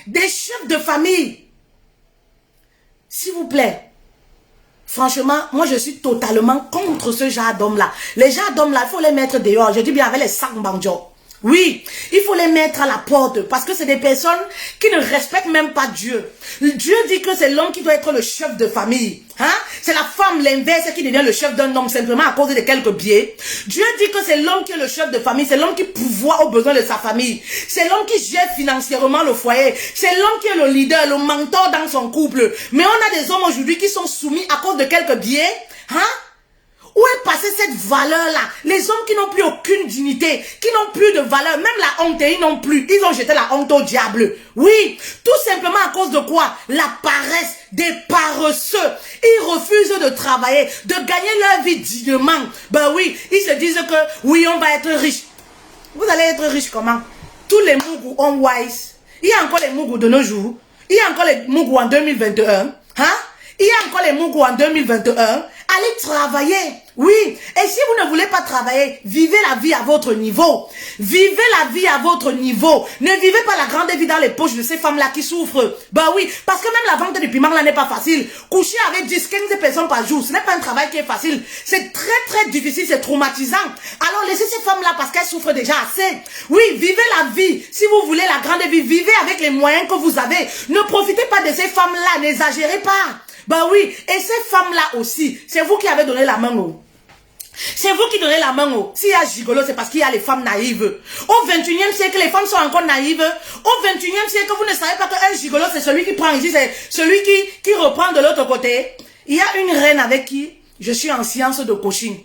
Des chefs de famille. S'il vous plaît. Franchement, moi je suis totalement contre ce genre d'hommes-là. Les genres d'hommes-là, il faut les mettre dehors. Je dis bien avec les sangbandjos. Oui, il faut les mettre à la porte parce que c'est des personnes qui ne respectent même pas Dieu. Dieu dit que c'est l'homme qui doit être le chef de famille. Hein? C'est la femme, l'inverse, qui devient le chef d'un homme simplement à cause de quelques biais. Dieu dit que c'est l'homme qui est le chef de famille, c'est l'homme qui pourvoit aux besoins de sa famille. C'est l'homme qui gère financièrement le foyer. C'est l'homme qui est le leader, le mentor dans son couple. Mais on a des hommes aujourd'hui qui sont soumis à cause de quelques biais. Hein? Où est passée cette valeur-là? Les hommes qui n'ont plus aucune dignité, qui n'ont plus de valeur, même la honte, ils n'ont plus. Ils ont jeté la honte au diable. Oui, tout simplement à cause de quoi? La paresse, des paresseux. Ils refusent de travailler, de gagner leur vie dignement. Ben oui, ils se disent que oui, on va être riche. Vous allez être riche comment? Tous les mougous ont wise. Il y a encore les mougous de nos jours. Il y a encore les mougous en 2021. Hein? Il y a encore les mougous en 2021. Allez travailler. Oui. Et si vous ne voulez pas travailler, vivez la vie à votre niveau. Vivez la vie à votre niveau. Ne vivez pas la grande vie dans les poches de ces femmes-là qui souffrent. Bah oui. Parce que même la vente du piment là n'est pas facile. Coucher avec 10, 15 personnes par jour, ce n'est pas un travail qui est facile. C'est très difficile, c'est traumatisant. Alors laissez ces femmes-là parce qu'elles souffrent déjà assez. Oui, vivez la vie. Si vous voulez la grande vie, vivez avec les moyens que vous avez. Ne profitez pas de ces femmes-là, n'exagérez pas. Bah oui, et ces femmes-là aussi, c'est vous qui avez donné la main au. C'est vous qui donnez la main au. S'il y a gigolo, c'est parce qu'il y a les femmes naïves. Au 21e siècle, les femmes sont encore naïves. Au 21e siècle, vous ne savez pas qu'un gigolo, c'est celui qui prend ici, c'est celui qui reprend de l'autre côté. Il y a une reine avec qui je suis en sciences de coaching.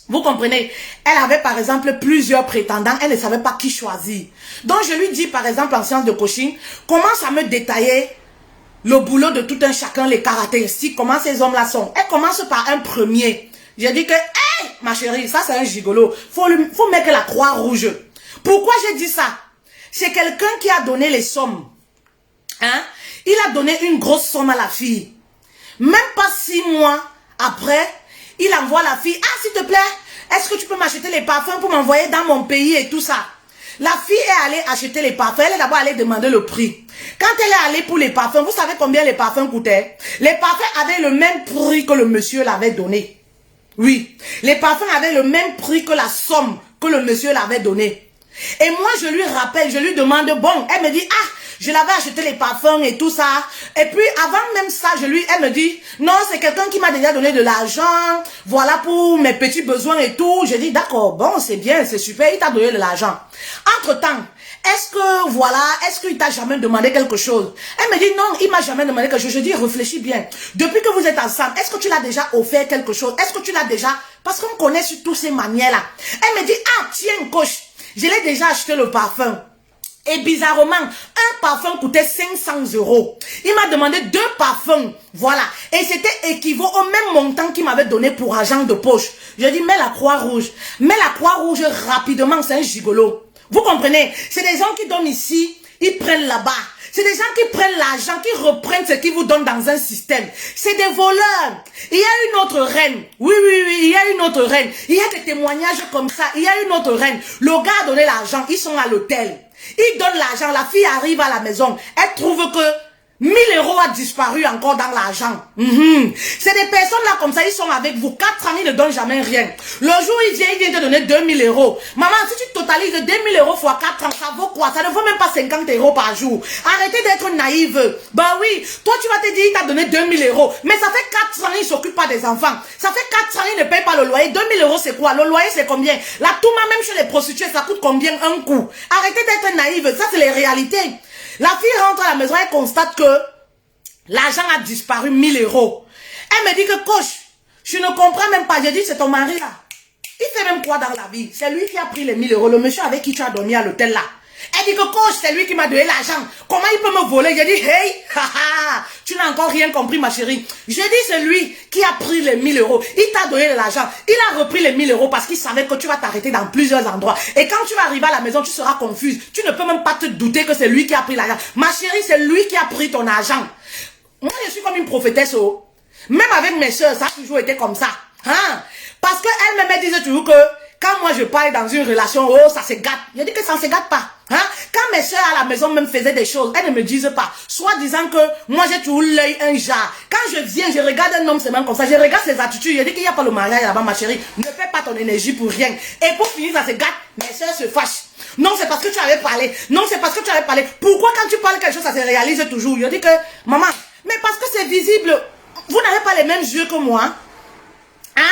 Vous comprenez? Elle avait par exemple plusieurs prétendants, elle ne savait pas qui choisir. Donc je lui dis par exemple en sciences de coaching, commence à me détailler le boulot de tout un chacun, les caractéristiques, comment ces hommes-là sont. Elle commence par un premier. J'ai dit que, hey, ma chérie, ça c'est un gigolo. Faut mettre la croix rouge. Pourquoi j'ai dit ça? C'est quelqu'un qui a donné les sommes. Hein? Il a donné une grosse somme à la fille. Même pas 6 mois après, il envoie la fille. Ah, s'il te plaît, est-ce que tu peux m'acheter les parfums pour m'envoyer dans mon pays et tout ça? La fille est allée acheter les parfums. Elle est d'abord allée demander le prix. Quand elle est allée pour les parfums, vous savez combien les parfums coûtaient? Les parfums avaient le même prix que le monsieur l'avait donné. Oui, les parfums avaient le même prix que la somme que le monsieur l'avait donné. Et moi, je lui rappelle, je lui demande, bon, elle me dit, ah, je l'avais acheté les parfums et tout ça. Et puis, avant même ça, elle me dit, non, c'est quelqu'un qui m'a déjà donné de l'argent, voilà pour mes petits besoins et tout. Je dis, d'accord, bon, c'est bien, c'est super, il t'a donné de l'argent. Entre-temps, est-ce qu'il t'a jamais demandé quelque chose? Elle me dit, non, il m'a jamais demandé quelque chose. Je dis, réfléchis bien. Depuis que vous êtes ensemble, est-ce que tu l'as déjà offert quelque chose? Est-ce que tu l'as déjà... Parce qu'on connaît sur toutes ces manières-là. Elle me dit, ah, tiens, coach, je l'ai déjà acheté le parfum. Et bizarrement, un parfum coûtait 500 €. Il m'a demandé 2 parfums. Voilà. Et c'était équivaut au même montant qu'il m'avait donné pour argent de poche. Je dis, mets la croix rouge. Mets la croix rouge rapidement, c'est un gigolo. Vous comprenez? C'est des gens qui donnent ici, ils prennent là-bas. C'est des gens qui prennent l'argent, qui reprennent ce qu'ils vous donnent dans un système. C'est des voleurs. Il y a une autre reine. Oui, il y a une autre reine. Il y a des témoignages comme ça. Il y a une autre reine. Le gars a donné l'argent, ils sont à l'hôtel. Il donne l'argent, la fille arrive à la maison. Elle trouve que 1000 euros a disparu encore dans l'argent. C'est des personnes là comme ça, ils sont avec vous. 4 ans, ils ne donnent jamais rien. Le jour où il vient te donner 2000 euros. Maman, si tu totalises 2000 euros fois 4 ans, ça vaut quoi? Ça ne vaut même pas 50 euros par jour. Arrêtez d'être naïve. Bah oui, toi tu vas te dire, il t'a donné 2000 euros. Mais ça fait 4 ans, il ne s'occupe pas des enfants. Ça fait 4 ans, il ne paye pas le loyer. 2000 euros, c'est quoi? Le loyer, c'est combien? La touma, même chez les prostituées, ça coûte combien un coup? Arrêtez d'être naïve. Ça, c'est les réalités. La fille rentre à la maison, elle constate que l'argent a disparu, 1000 euros. Elle me dit que, coach, je ne comprends même pas. J'ai dit, c'est ton mari là. Il fait même quoi dans la vie? C'est lui qui a pris les 1000 euros. Le monsieur avec qui tu as dormi à l'hôtel là. Elle dit que, coach, c'est lui qui m'a donné l'argent. Comment il peut me voler? J'ai dit, hey, haha, tu n'as encore rien compris, ma chérie. J'ai dit, c'est lui qui a pris les 1000 euros. Il t'a donné de l'argent. Il a repris les 1000 euros parce qu'il savait que tu vas t'arrêter dans plusieurs endroits. Et quand tu vas arriver à la maison, tu seras confuse. Tu ne peux même pas te douter que c'est lui qui a pris l'argent. Ma chérie, c'est lui qui a pris ton argent. Moi, je suis comme une prophétesse. Oh. Même avec mes soeurs, ça a toujours été comme ça. Hein? Parce qu'elles me disent toujours que quand moi je parle dans une relation, oh, ça se gâte. Je dis que ça ne se gâte pas. Hein? Quand mes soeurs à la maison même faisaient des choses, elles ne me disent pas. Soit disant que moi j'ai toujours l'œil un jar. Quand je viens, je regarde un homme seulement comme ça. Je regarde ses attitudes. Je dis qu'il n'y a pas le mariage là-bas, ma chérie. Ne fais pas ton énergie pour rien. Et pour finir, ça se gâte. Mes soeurs se fâchent. Non, c'est parce que tu avais parlé. Non, c'est parce que tu avais parlé. Pourquoi quand tu parles quelque chose, ça se réalise toujours? Je dis que, maman, mais parce que c'est visible. Vous n'avez pas les mêmes yeux que moi. Hein?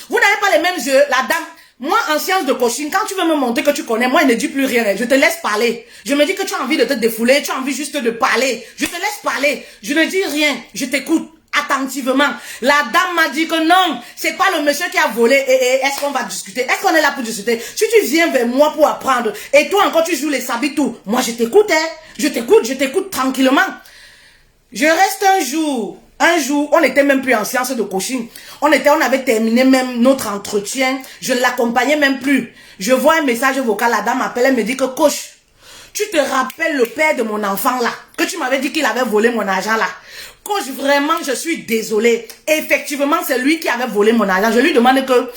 Vous n'avez pas les mêmes yeux. La dame, moi en sciences de coaching, quand tu veux me montrer que tu connais, moi je ne dis plus rien. Je te laisse parler. Je me dis que tu as envie de te défouler, tu as envie juste de parler. Je te laisse parler. Je ne dis rien. Je t'écoute attentivement. La dame m'a dit que non, c'est pas le monsieur qui a volé. Et est-ce qu'on va discuter? Est-ce qu'on est là pour discuter? Si tu viens vers moi pour apprendre, et toi encore tu joues les sabitou, moi je t'écoute, hein. Je t'écoute tranquillement. Je reste un jour, on n'était même plus en séance de coaching. On avait terminé même notre entretien. Je ne l'accompagnais même plus. Je vois un message vocal, la dame m'appelle, elle me dit que coach, tu te rappelles le père de mon enfant là, que tu m'avais dit qu'il avait volé mon argent là. Coach, vraiment, je suis désolée. Effectivement, c'est lui qui avait volé mon argent. Je lui demande que,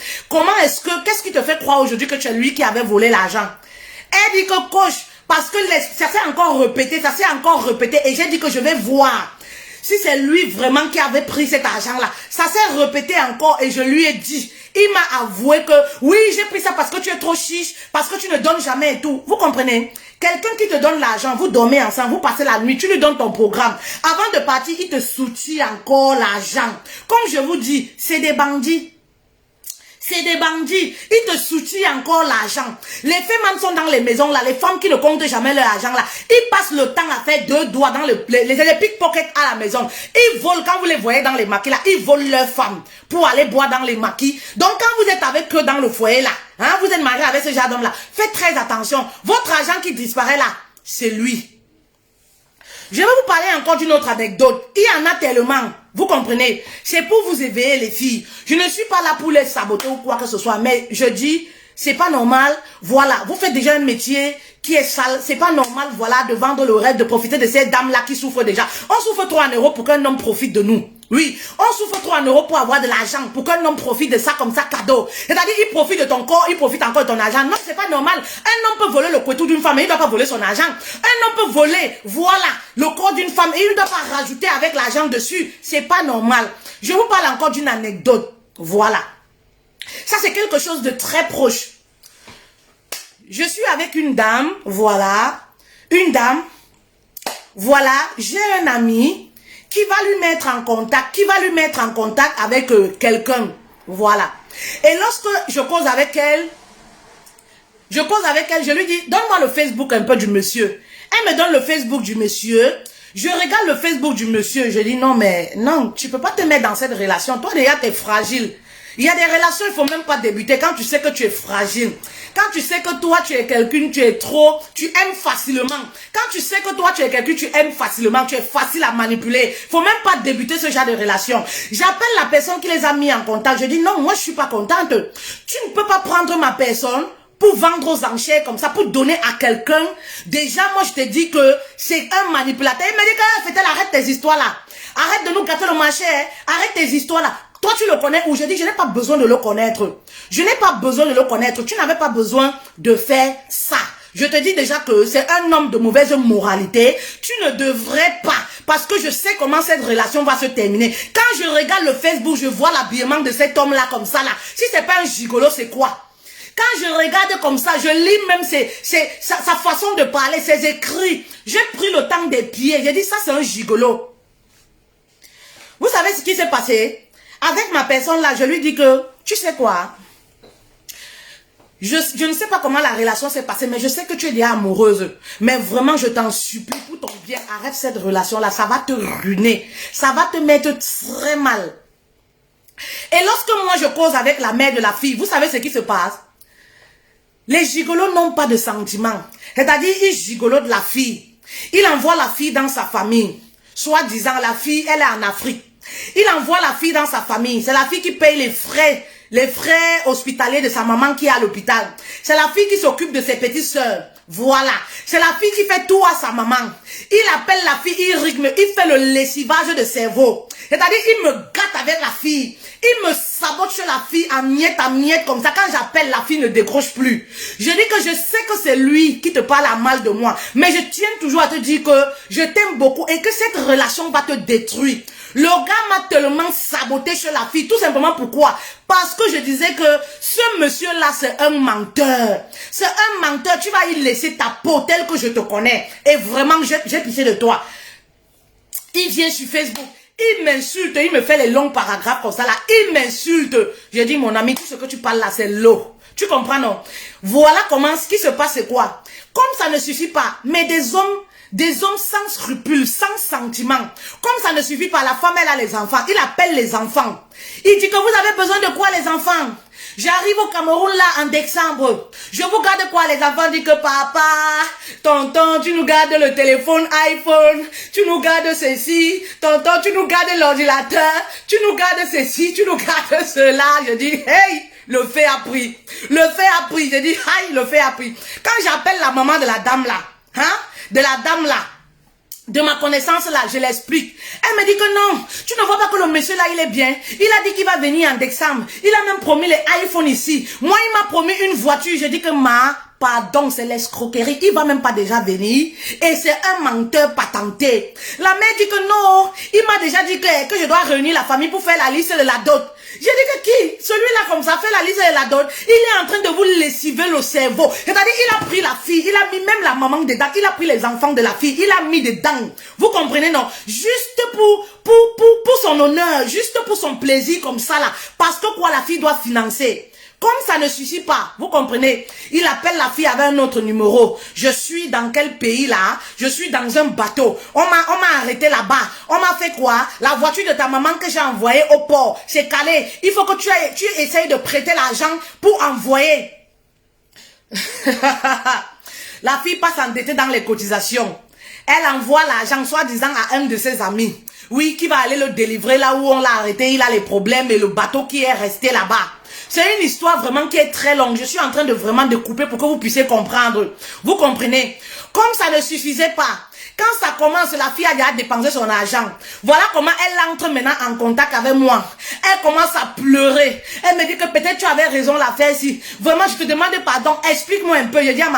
qu'est-ce qui te fait croire aujourd'hui que tu es lui qui avait volé l'argent? Elle dit que coach, parce que ça s'est encore répété, et j'ai dit que je vais voir. Si c'est lui vraiment qui avait pris cet argent-là, ça s'est répété encore et je lui ai dit, il m'a avoué que oui, j'ai pris ça parce que tu es trop chiche, parce que tu ne donnes jamais et tout. Vous comprenez? Quelqu'un qui te donne l'argent, vous dormez ensemble, vous passez la nuit, tu lui donnes ton programme. Avant de partir, il te soutient encore l'argent. Comme je vous dis, c'est des bandits. C'est des bandits. Ils te soutiennent encore l'argent. Les femmes sont dans les maisons là. Les femmes qui ne comptent jamais leur argent là. Ils passent le temps à faire 2 doigts dans les pickpockets à la maison. Ils volent, quand vous les voyez dans les maquis là, ils volent leurs femmes pour aller boire dans les maquis. Donc quand vous êtes avec eux dans le foyer là, hein, vous êtes marié avec ce genre d'homme là, faites très attention. Votre argent qui disparaît là, c'est lui. Je vais vous parler encore d'une autre anecdote. Il y en a tellement. Vous comprenez? C'est pour vous éveiller les filles. Je ne suis pas là pour les saboter ou quoi que ce soit. Mais je dis, c'est pas normal. Voilà, vous faites déjà un métier qui est sale. C'est pas normal, voilà, de vendre le rêve, de profiter de ces dames-là qui souffrent déjà. On souffre trop en euros pour qu'un homme profite de nous. Oui, on souffre trop en euros pour avoir de l'argent, pour qu'un homme profite de ça comme ça, cadeau. C'est-à-dire, il profite de ton corps, il profite encore de ton argent. Non, c'est pas normal. Un homme peut voler le couteau d'une femme, mais il ne doit pas voler son argent. Un homme peut voler, voilà, le corps d'une femme, et il ne doit pas rajouter avec l'argent dessus. C'est pas normal. Je vous parle encore d'une anecdote. Voilà. Ça, c'est quelque chose de très proche. Je suis avec une dame, voilà. Une dame, voilà, j'ai un ami qui va lui mettre en contact, avec quelqu'un, voilà. Et lorsque je cause avec elle, je lui dis, donne-moi le Facebook un peu du monsieur. Elle me donne le Facebook du monsieur. Je regarde le Facebook du monsieur, je dis, non, mais non, tu peux pas te mettre dans cette relation. Toi, déjà, tu es fragile. Il y a des relations, il ne faut même pas débuter quand tu sais que tu es fragile. Quand tu sais que toi, tu es quelqu'un, tu aimes facilement. Quand tu sais que toi, tu es quelqu'un, tu aimes facilement, tu es facile à manipuler. Il ne faut même pas débuter ce genre de relation. J'appelle la personne qui les a mis en contact. Je dis, non, moi, je ne suis pas contente. Tu ne peux pas prendre ma personne pour vendre aux enchères comme ça, pour donner à quelqu'un. Déjà, moi, je te dis que c'est un manipulateur. Il m'a dit que, Fétel, arrête tes histoires là. Arrête de nous gâter le marché. Arrête tes histoires là. Toi, tu le connais ou je dis, je n'ai pas besoin de le connaître. Je n'ai pas besoin de le connaître. Tu n'avais pas besoin de faire ça. Je te dis déjà que c'est un homme de mauvaise moralité. Tu ne devrais pas. parce que je sais comment cette relation va se terminer. Quand je regarde le Facebook, je vois l'habillement de cet homme-là comme ça là. Si c'est pas un gigolo, c'est quoi? Quand je regarde comme ça, je lis même sa façon de parler, ses écrits. J'ai pris le temps des pieds. J'ai dit, ça c'est un gigolo. Vous savez ce qui s'est passé? Avec ma personne là, je lui dis que, tu sais quoi? Je ne sais pas comment la relation s'est passée, mais je sais que tu es déjà amoureuse. Mais vraiment, je t'en supplie, pour ton bien, arrête cette relation-là. Ça va te ruiner. Ça va te mettre très mal. Et lorsque moi, je cause avec la mère de la fille, vous savez ce qui se passe? Les gigolos n'ont pas de sentiments. C'est-à-dire, ils gigolot de la fille. Il envoie la fille dans sa famille. Soit disant, la fille, elle est en Afrique. Il envoie la fille dans sa famille. C'est la fille qui paye les frais hospitaliers de sa maman qui est à l'hôpital. C'est la fille qui s'occupe de ses petites sœurs. Voilà. C'est la fille qui fait tout à sa maman. Il appelle la fille, il rythme, il fait le lessivage de cerveau. C'est-à-dire, il me gâte avec la fille. Il me sabote chez la fille en miettes comme ça. Quand j'appelle, la fille ne décroche plus. Je dis que je sais que c'est lui qui te parle à mal de moi. Mais je tiens toujours à te dire que je t'aime beaucoup et que cette relation va te détruire. Le gars m'a tellement saboté chez la fille. Tout simplement pourquoi? Parce que je disais que ce monsieur-là, c'est un menteur. C'est un menteur. Tu vas y laisser ta peau telle que je te connais. Et vraiment, j'ai pitié de toi. Il vient sur Facebook. Il m'insulte, il me fait les longs paragraphes comme ça là, il m'insulte. J'ai dit, mon ami, tout ce que tu parles là, c'est l'eau. Tu comprends, non? Voilà comment, ce qui se passe, c'est quoi? Comme ça ne suffit pas, mais des hommes sans scrupules, sans sentiments. Comme ça ne suffit pas, la femme, elle a les enfants. Il appelle les enfants. Il dit que vous avez besoin de quoi, les enfants? J'arrive au Cameroun là en décembre. Je vous garde quoi? Les enfants disent que papa, tonton, tu nous gardes le téléphone iPhone, tu nous gardes ceci, tonton, tu nous gardes l'ordinateur, tu nous gardes ceci, tu nous gardes cela. Je dis, hey, le fait a pris. Le fait a pris. Je dis, hey, le fait a pris. Quand j'appelle la maman de la dame là, de ma connaissance là, je l'explique. Elle me dit que non, tu ne vois pas que le monsieur là, il est bien. Il a dit qu'il va venir en décembre. Il a même promis les iPhones ici. Moi, il m'a promis une voiture. Je dis que pardon, c'est l'escroquerie. Il va même pas déjà venir. Et c'est un menteur patenté. La mère dit que non, il m'a déjà dit que je dois réunir la famille pour faire la liste de la dot. J'ai dit que qui? Celui-là comme ça fait la liste de la dot. Il est en train de vous lessiver le cerveau. C'est-à-dire, il a pris la fille, il a mis même la maman dedans, il a pris les enfants de la fille, il a mis dedans. Vous comprenez, non? Juste pour son honneur, juste pour son plaisir comme ça là. Parce que quoi, la fille doit financer. Comme ça ne suffit pas, vous comprenez? Il appelle la fille avec un autre numéro. Je suis dans quel pays là? Je suis dans un bateau. On m'a arrêté là-bas. On m'a fait quoi? La voiture de ta maman que j'ai envoyée au port, c'est calé. Il faut que tu essayes de prêter l'argent pour envoyer. La fille passe endettée dans les cotisations. Elle envoie l'argent, soi-disant, à un de ses amis. Oui, qui va aller le délivrer là où on l'a arrêté. Il a les problèmes et le bateau qui est resté là-bas. C'est une histoire vraiment qui est très longue. Je suis en train de vraiment couper pour que vous puissiez comprendre. Vous comprenez? Comme ça ne suffisait pas. Quand ça commence, la fille a déjà dépensé son argent. Voilà comment elle entre maintenant en contact avec moi. Elle commence à pleurer. Elle me dit que peut-être tu avais raison de la faire ici. Vraiment, je te demande pardon. Explique-moi un peu. J'ai dit à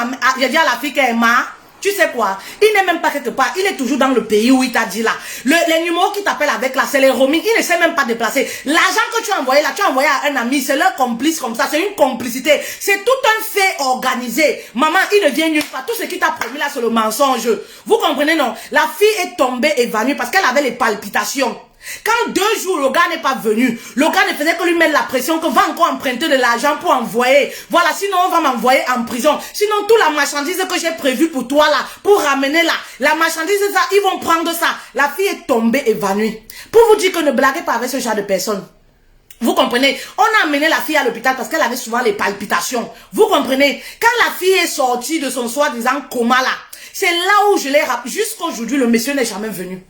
la fille qu'elle est marre. Tu sais quoi? Il n'est même pas quelque part. Il est toujours dans le pays où il t'a dit là. Les numéros qui t'appellent avec là, c'est les roaming. Il ne sait même pas déplacer. L'argent que tu as envoyé là, tu as envoyé à un ami. C'est leur complice comme ça. C'est une complicité. C'est tout un fait organisé. Maman, il ne vient nulle part. Tout ce qu'il t'a promis là, c'est le mensonge. Vous comprenez, non? La fille est tombée évanouie parce qu'elle avait les palpitations. Quand 2 jours, le gars n'est pas venu, le gars ne faisait que lui mettre la pression que va encore emprunter de l'argent pour envoyer. Voilà, sinon on va m'envoyer en prison. Sinon, toute la marchandise que j'ai prévue pour toi là, pour ramener là, la marchandise, ça, ils vont prendre ça. La fille est tombée évanouie. Pour vous dire que ne blaguez pas avec ce genre de personnes. Vous comprenez? On a amené la fille à l'hôpital parce qu'elle avait souvent les palpitations. Vous comprenez? Quand la fille est sortie de son soi-disant coma là, c'est là où je l'ai rappelé. Jusqu'aujourd'hui, le monsieur n'est jamais venu.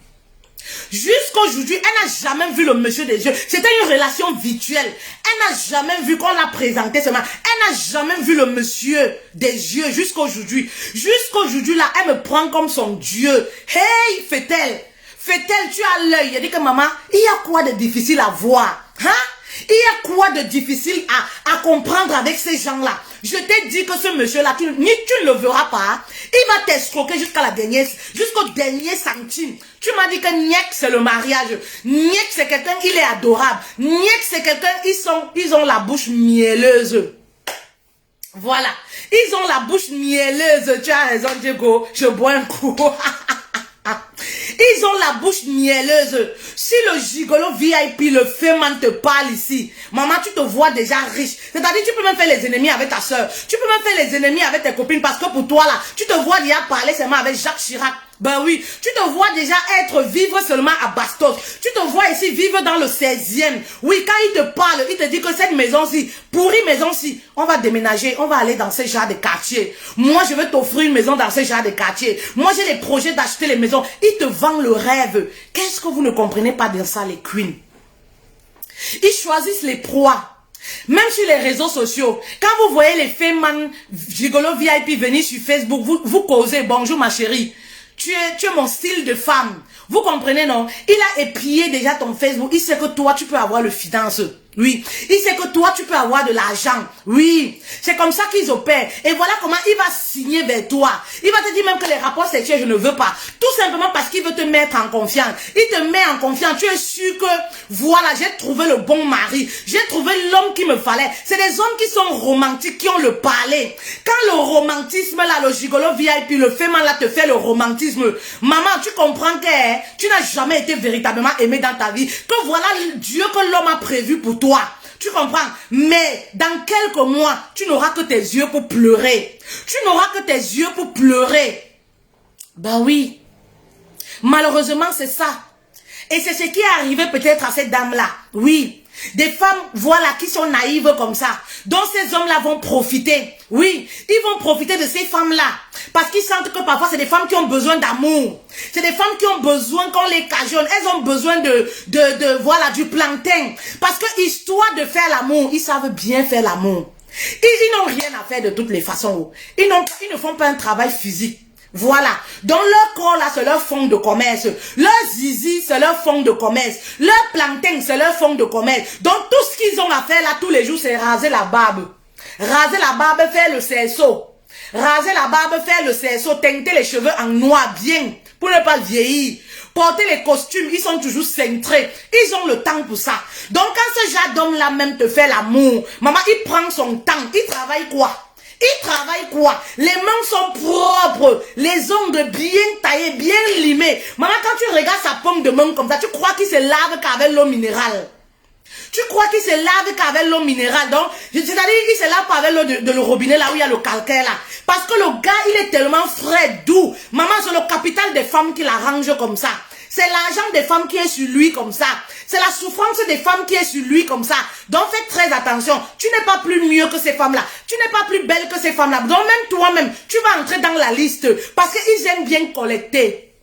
Jusqu'aujourd'hui, elle n'a jamais vu le monsieur des yeux. C'était une relation virtuelle. Elle n'a jamais vu qu'on l'a présenté seulement. Elle n'a jamais vu le monsieur des yeux jusqu'aujourd'hui. Jusqu'aujourd'hui, là, elle me prend comme son Dieu. Hey, fait-elle, tu as l'œil. Elle dit que maman, il y a quoi de difficile à voir? Hein? Il y a quoi de difficile à comprendre avec ces gens-là? Je t'ai dit que ce monsieur-là, tu ne le verras pas. Il va t'escroquer jusqu'au dernier centime. Tu m'as dit que Niek, c'est le mariage. Niek, c'est quelqu'un, il est adorable. Niek, c'est quelqu'un, ils ont la bouche mielleuse. Voilà. Ils ont la bouche mielleuse. Tu as raison, Diego. Je bois un coup. Ils ont la bouche mielleuse. Si le gigolo VIP, le féman te parle ici, maman, tu te vois déjà riche. C'est-à-dire, tu peux même faire les ennemis avec ta soeur. Tu peux même faire les ennemis avec tes copines parce que pour toi, là, tu te vois déjà parler seulement avec Jacques Chirac. Ben oui, tu te vois déjà vivre seulement à Bastos. Tu te vois ici vivre dans le 16e. Oui, quand il te parle, il te dit que cette maison-ci, pourrie maison-ci, on va déménager, on va aller dans ce genre de quartier. Moi, je vais t'offrir une maison dans ce genre de quartier. Moi, j'ai les projets d'acheter les maisons. Il te vend le rêve. Qu'est-ce que vous ne comprenez pas dans ça, les queens? Ils choisissent les proies. Même sur les réseaux sociaux, quand vous voyez les femmes gigolo VIP venir sur Facebook, vous causez, bonjour ma chérie. Tu es mon style de femme. Vous comprenez, non? Il a épié déjà ton Facebook. Il sait que toi, tu peux avoir le finance. Oui. Il sait que toi, tu peux avoir de l'argent. Oui. C'est comme ça qu'ils opèrent. Et voilà comment il va signer vers toi. Il va te dire même que les rapports sexuels, je ne veux pas. Tout simplement parce qu'il veut te mettre en confiance. Il te met en confiance. Tu es sûr que, voilà, j'ai trouvé le bon mari. J'ai trouvé l'homme qu'il me fallait. C'est des hommes qui sont romantiques, qui ont le palais. Quand le romantisme, là, le gigolo VIP, le féman, là, te fait le romantisme. Maman, tu comprends que tu n'as jamais été véritablement aimé dans ta vie. Que voilà Dieu que l'homme a prévu pour toi. Tu comprends? Mais dans quelques mois, tu n'auras que tes yeux pour pleurer. Tu n'auras que tes yeux pour pleurer. Ben oui. Malheureusement, c'est ça. Et c'est ce qui est arrivé peut-être à cette dame-là. Oui. Des femmes, voilà, qui sont naïves comme ça. Donc ces hommes-là vont profiter. Oui, ils vont profiter de ces femmes-là. Parce qu'ils sentent que parfois c'est des femmes qui ont besoin d'amour. C'est des femmes qui ont besoin qu'on les cajonne. Elles ont besoin voilà, du plantain. Parce que histoire de faire l'amour, ils savent bien faire l'amour. Ils n'ont rien à faire de toutes les façons. Ils ne font pas un travail physique. Voilà. Donc leur corps là, c'est leur fonds de commerce. Leur zizi, c'est leur fonds de commerce. Leur plantain, c'est leur fonds de commerce. Donc tout ce qu'ils ont à faire là tous les jours, c'est raser la barbe. Raser la barbe, faire le cerceau. Raser la barbe, faire le cerceau, teinter les cheveux en noir bien pour ne pas vieillir. Porter les costumes, ils sont toujours cintrés. Ils ont le temps pour ça. Donc quand ce genre d'homme là même te fait l'amour, maman, il prend son temps. Il travaille quoi? Il travaille quoi? Les mains sont propres, les ongles bien taillés, bien limés. Maman, quand tu regardes sa paume de main comme ça, tu crois qu'il se lave qu'avec l'eau minérale. Tu crois qu'il se lave qu'avec l'eau minérale. Donc, c'est-à-dire qu'il se lave pas avec l'eau de le robinet là où il y a le calcaire là. Parce que le gars, il est tellement frais, doux. Maman, c'est le capital des femmes qui l'arrange comme ça. C'est l'argent des femmes qui est sur lui comme ça. C'est la souffrance des femmes qui est sur lui comme ça. Donc faites très attention. Tu n'es pas plus mieux que ces femmes-là. Tu n'es pas plus belle que ces femmes-là. Donc même toi-même, tu vas entrer dans la liste. Parce qu'ils aiment bien collecter.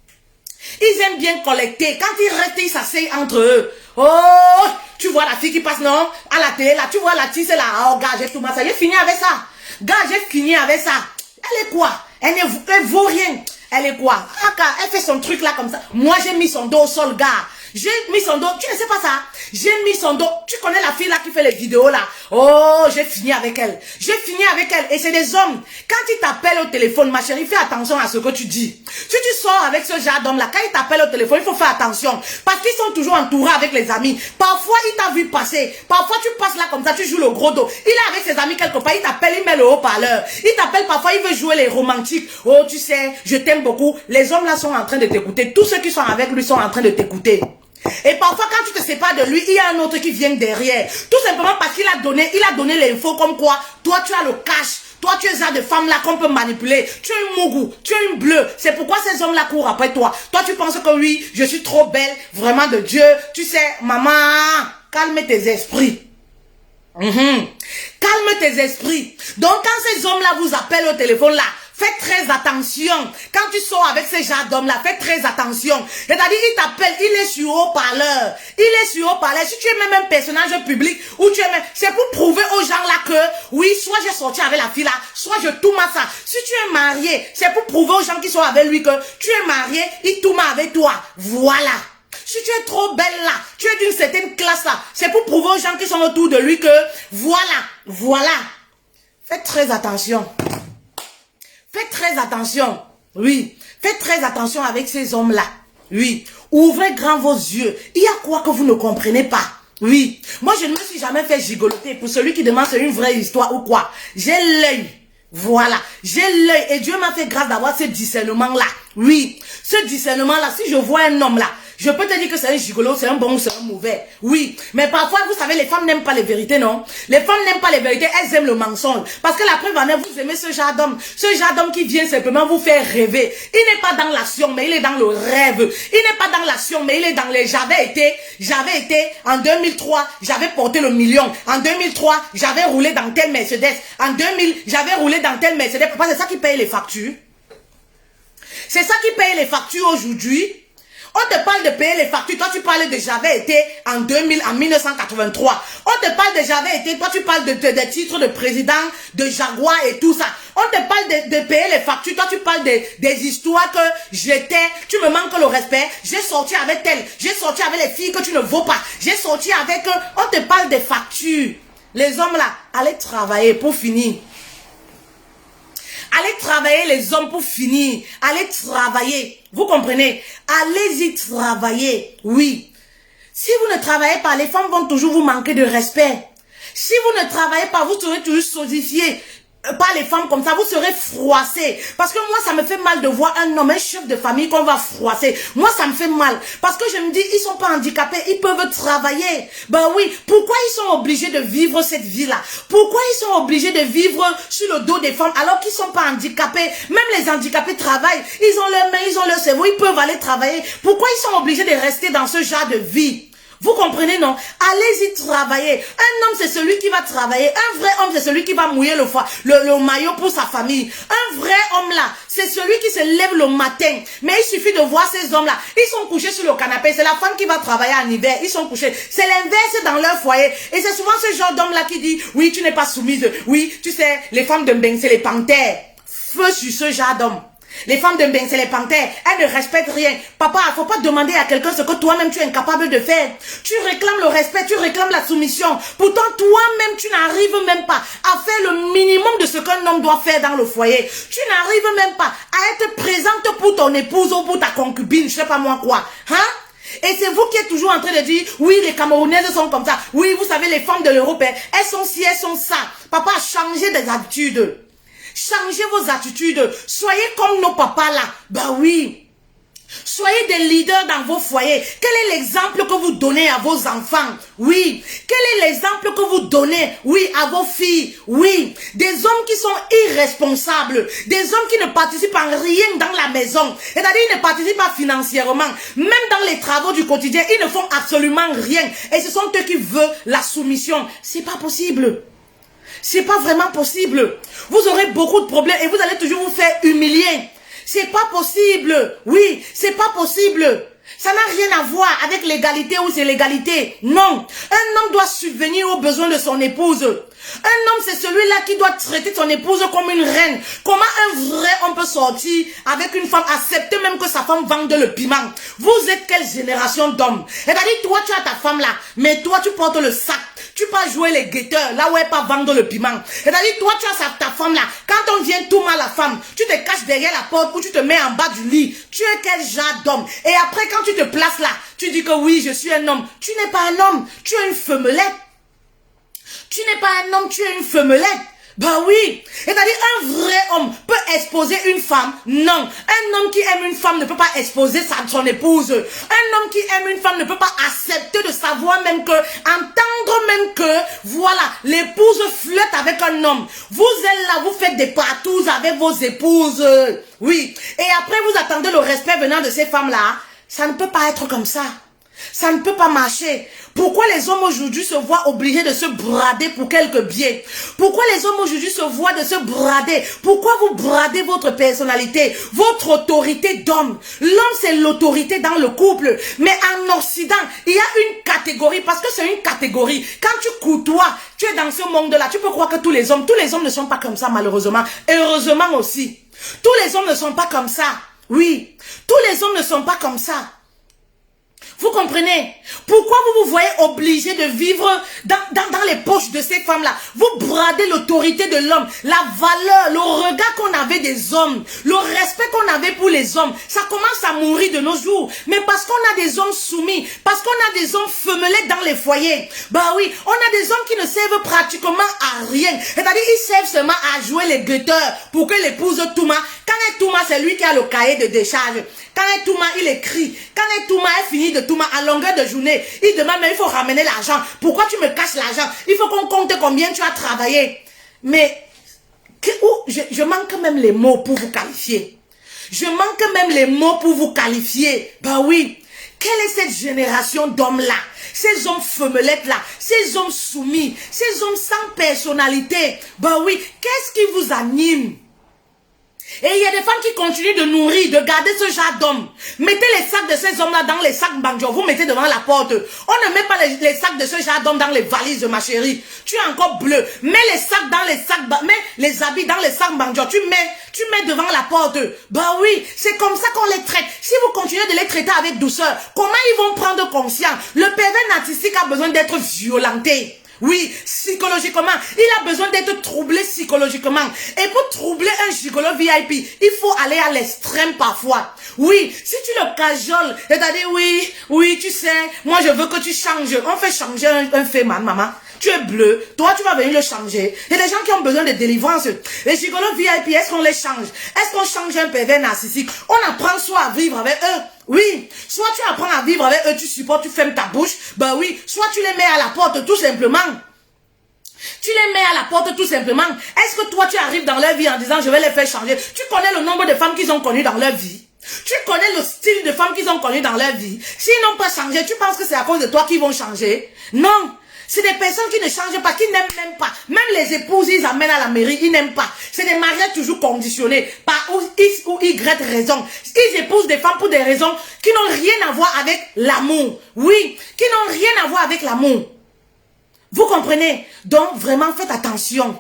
Ils aiment bien collecter. Quand ils restent, ils s'asseyent entre eux. Oh, tu vois la fille qui passe, non? À la télé, là, tu vois la tisse, là. Oh, gars, j'ai tout ça. J'ai fini avec ça. Gars, j'ai fini avec ça. Elle est quoi? Elle ne vaut rien. Elle est quoi? Elle fait son truc là comme ça. Moi, j'ai mis son dos au sol, gars. J'ai mis son dos. Tu ne sais pas ça? J'ai mis son dos. Tu connais la fille là qui fait les vidéos là? Oh, j'ai fini avec elle. J'ai fini avec elle. Et c'est des hommes. Quand ils t'appellent au téléphone, ma chérie, fais attention à ce que tu dis. Si tu sors avec ce genre d'homme là, quand ils t'appellent au téléphone, il faut faire attention. Parce qu'ils sont toujours entourés avec les amis. Parfois, il t'a vu passer. Parfois, tu passes là comme ça, tu joues le gros dos. Il est avec ses amis quelque part. Il t'appelle, il met le haut-parleur. Il t'appelle parfois, il veut jouer les romantiques. Oh, tu sais, je t'aime beaucoup. Les hommes là sont en train de t'écouter. Tous ceux qui sont avec lui sont en train de t'écouter. Et parfois quand tu te sépares de lui, il y a un autre qui vient derrière. Tout simplement parce qu'il a donné l'info comme quoi, toi tu as le cash. Toi tu es ça de femme là qu'on peut manipuler. Tu es une mougou, tu es une bleue. C'est pourquoi ces hommes là courent après toi. Toi tu penses que oui, je suis trop belle, vraiment de Dieu. Tu sais, maman, calme tes esprits. Calme tes esprits. Donc quand ces hommes là vous appellent au téléphone là, faites très attention. Quand tu sors avec ces gens d'hommes-là, faites très attention. C'est-à-dire, il t'appelle, il est sur haut-parleur. Il est sur haut-parleur. Si tu es même un personnage public, ou tu es même, c'est pour prouver aux gens-là que, oui, soit j'ai sorti avec la fille là, soit je tourne ça. Si tu es marié, c'est pour prouver aux gens qui sont avec lui que tu es marié, il tourne avec toi. Voilà. Si tu es trop belle là, tu es d'une certaine classe là, c'est pour prouver aux gens qui sont autour de lui que voilà. Faites très attention. Faites très attention. Oui. Faites très attention avec ces hommes-là. Oui. Ouvrez grand vos yeux. Il y a quoi que vous ne comprenez pas? Oui. Moi, je ne me suis jamais fait gigoloter. Pour celui qui demande c'est une vraie histoire ou quoi. J'ai l'œil. Voilà. J'ai l'œil. Et Dieu m'a fait grâce d'avoir ce discernement-là. Oui. Ce discernement-là, si je vois un homme là, je peux te dire que c'est un gigolo, c'est un bon ou c'est un mauvais. Oui. Mais parfois, vous savez, les femmes n'aiment pas les vérités, non? Les femmes n'aiment pas les vérités, elles aiment le mensonge. Parce que la preuve en est, vous aimez ce genre d'homme. Ce genre d'homme qui vient simplement vous faire rêver. Il n'est pas dans l'action, mais il est dans le rêve. Il n'est pas dans l'action, mais il est dans les... J'avais été, en 2003, j'avais porté le million. En 2003, j'avais roulé dans tel Mercedes. En 2000, j'avais roulé dans tel Mercedes. Papa, c'est ça qui paye les factures. C'est ça qui paye les factures aujourd'hui. On te parle de payer les factures, toi tu parles de j'avais été en 1983. On te parle de j'avais été, toi tu parles de titres de président, de Jaguar et tout ça. On te parle de payer les factures, toi tu parles des histoires que j'étais, tu me manques le respect, j'ai sorti avec elle, j'ai sorti avec les filles que tu ne vaux pas, j'ai sorti avec eux, on te parle des factures. Les hommes là, allez travailler pour finir. Allez travailler les hommes pour finir. Allez travailler. Vous comprenez? Allez-y travailler. Oui. Si vous ne travaillez pas, les femmes vont toujours vous manquer de respect. Si vous ne travaillez pas, vous serez toujours sodifié par les femmes comme ça, vous serez froissé. Parce que moi, ça me fait mal de voir un homme, un chef de famille qu'on va froisser. Moi, ça me fait mal. Parce que je me dis, ils sont pas handicapés, ils peuvent travailler. Ben oui, pourquoi ils sont obligés de vivre cette vie-là? Pourquoi ils sont obligés de vivre sur le dos des femmes alors qu'ils sont pas handicapés? Même les handicapés travaillent. Ils ont leurs mains, ils ont leur cerveau, ils peuvent aller travailler. Pourquoi ils sont obligés de rester dans ce genre de vie? Vous comprenez, non? Allez-y travailler. Un homme, c'est celui qui va travailler. Un vrai homme, c'est celui qui va mouiller le maillot pour sa famille. Un vrai homme, là, c'est celui qui se lève le matin. Mais il suffit de voir ces hommes-là. Ils sont couchés sur le canapé. C'est la femme qui va travailler en hiver. Ils sont couchés. C'est l'inverse dans leur foyer. Et c'est souvent ce genre d'homme-là qui dit, oui, tu n'es pas soumise. Oui, tu sais, les femmes de Mbeng, c'est les panthères. Feu sur ce genre d'homme. Les femmes de Mbeng, c'est les panthères. Elles ne respectent rien. Papa, il ne faut pas demander à quelqu'un ce que toi-même tu es incapable de faire. Tu réclames le respect, tu réclames la soumission. Pourtant, toi-même, tu n'arrives même pas à faire le minimum de ce qu'un homme doit faire dans le foyer. Tu n'arrives même pas à être présente pour ton épouse ou pour ta concubine, je sais pas moi quoi. Hein? Et c'est vous qui êtes toujours en train de dire, oui, les Camerounaises sont comme ça. Oui, vous savez, les femmes de l'Europe, elles sont ci, elles sont ça. Papa, changez des habitudes. Changez vos attitudes. Soyez comme nos papas là. Bah oui. Soyez des leaders dans vos foyers. Quel est l'exemple que vous donnez à vos enfants? Oui. Quel est l'exemple que vous donnez? Oui, à vos filles. Oui. Des hommes qui sont irresponsables. Des hommes qui ne participent en rien dans la maison. C'est-à-dire, ils ne participent pas financièrement. Même dans les travaux du quotidien, ils ne font absolument rien. Et ce sont eux qui veulent la soumission. C'est pas possible. C'est pas vraiment possible. Vous aurez beaucoup de problèmes et vous allez toujours vous faire humilier. C'est pas possible. Oui, c'est pas possible. Ça n'a rien à voir avec l'égalité ou c'est l'égalité. Non. Un homme doit subvenir aux besoins de son épouse. Un homme, c'est celui-là qui doit traiter son épouse comme une reine. Comment un vrai homme peut sortir avec une femme, accepter même que sa femme vende le piment? Vous êtes quelle génération d'hommes? C'est-à-dire, toi, tu as ta femme là, mais toi, tu portes le sac. Tu peux jouer les guetteurs, là où elle pas vendre le piment. C'est-à-dire, toi, tu as ta femme là. Quand on vient tout mal la femme, tu te caches derrière la porte ou tu te mets en bas du lit. Tu es quel genre d'homme? Et après, quand tu te places là, tu dis que oui, je suis un homme. Tu n'es pas un homme, tu es une femmelette. Tu n'es pas un homme, tu es une femmelette. Ben oui. C'est-à-dire, un vrai homme peut exposer une femme. Non. Un homme qui aime une femme ne peut pas exposer son épouse. Un homme qui aime une femme ne peut pas accepter de savoir même que, entendre même que, voilà, l'épouse flirte avec un homme. Vous êtes là, vous faites des partous avec vos épouses. Oui. Et après, vous attendez le respect venant de ces femmes-là. Ça ne peut pas être comme ça. Ça ne peut pas marcher. Pourquoi les hommes aujourd'hui se voient obligés de se brader pour quelques biais? Pourquoi les hommes aujourd'hui se voient de se brader? Pourquoi vous bradez votre personnalité, votre autorité d'homme? L'homme, c'est l'autorité dans le couple. Mais en Occident, il y a une catégorie, parce que c'est une catégorie. Quand tu côtoies, tu es dans ce monde-là, tu peux croire que tous les hommes ne sont pas comme ça, malheureusement. Et heureusement aussi. Tous les hommes ne sont pas comme ça. Oui. Tous les hommes ne sont pas comme ça. Vous comprenez? Pourquoi vous vous voyez obligé de vivre dans les poches de ces femmes-là? Vous bradez l'autorité de l'homme, la valeur, le regard qu'on avait des hommes, le respect qu'on avait pour les hommes. Ça commence à mourir de nos jours. Mais parce qu'on a des hommes soumis, parce qu'on a des hommes femelés dans les foyers. Bah oui, on a des hommes qui ne servent pratiquement à rien. C'est-à-dire, ils servent seulement à jouer les guetteurs pour que l'épouse Touma, quand elle Touma, c'est lui qui a le cahier de décharge. Quand elle Touma, il écrit. Quand elle Touma, elle finit de Touma à longueur de journée. Il demande, mais il faut ramener l'argent. Pourquoi tu me caches l'argent? Il faut qu'on compte combien tu as travaillé. Mais, je manque même les mots pour vous qualifier. Je manque même les mots pour vous qualifier. Bah oui. Quelle est cette génération d'hommes-là? Ces hommes femelettes-là, ces hommes soumis, ces hommes sans personnalité. Bah oui, qu'est-ce qui vous anime? Et il y a des femmes qui continuent de nourrir, de garder ce genre d'hommes. Mettez les sacs de ces hommes-là dans les sacs banjo, vous mettez devant la porte. On ne met pas les sacs de ce genre d'hommes dans les valises, ma chérie. Tu es encore bleu. Mets les sacs dans les sacs, mets les habits dans les sacs banjo. Tu mets devant la porte. Bah oui, c'est comme ça qu'on les traite. Si vous continuez de les traiter avec douceur, comment ils vont prendre conscience? Le pervers narcissique a besoin d'être violenté. Oui, psychologiquement, il a besoin d'être troublé psychologiquement. Et pour troubler un gigolo VIP, il faut aller à l'extrême parfois. Oui, si tu le cajoles, c'est-à-dire oui, tu sais, moi je veux que tu changes. On fait changer un fait, maman. Tu es bleu, toi tu vas venir le changer. Il y a des gens qui ont besoin de délivrance. Les gigolos VIP, est-ce qu'on les change? Est-ce qu'on change un pervers narcissique? On apprend soit à vivre avec eux. Oui, soit tu apprends à vivre avec eux, tu supportes, tu fermes ta bouche. Bah oui, soit tu les mets à la porte tout simplement. Tu les mets à la porte tout simplement. Est-ce que toi tu arrives dans leur vie en disant je vais les faire changer? Tu connais le nombre de femmes qu'ils ont connues dans leur vie? Tu connais le style de femmes qu'ils ont connues dans leur vie? S'ils n'ont pas changé, tu penses que c'est à cause de toi qu'ils vont changer? Non. C'est des personnes qui ne changent pas, qui n'aiment même pas. Même les épouses, ils amènent à la mairie, ils n'aiment pas. C'est des mariages toujours conditionnés par X ou Y raison. Ils épousent des femmes pour des raisons qui n'ont rien à voir avec l'amour. Oui, qui n'ont rien à voir avec l'amour. Vous comprenez? Donc, vraiment, faites attention.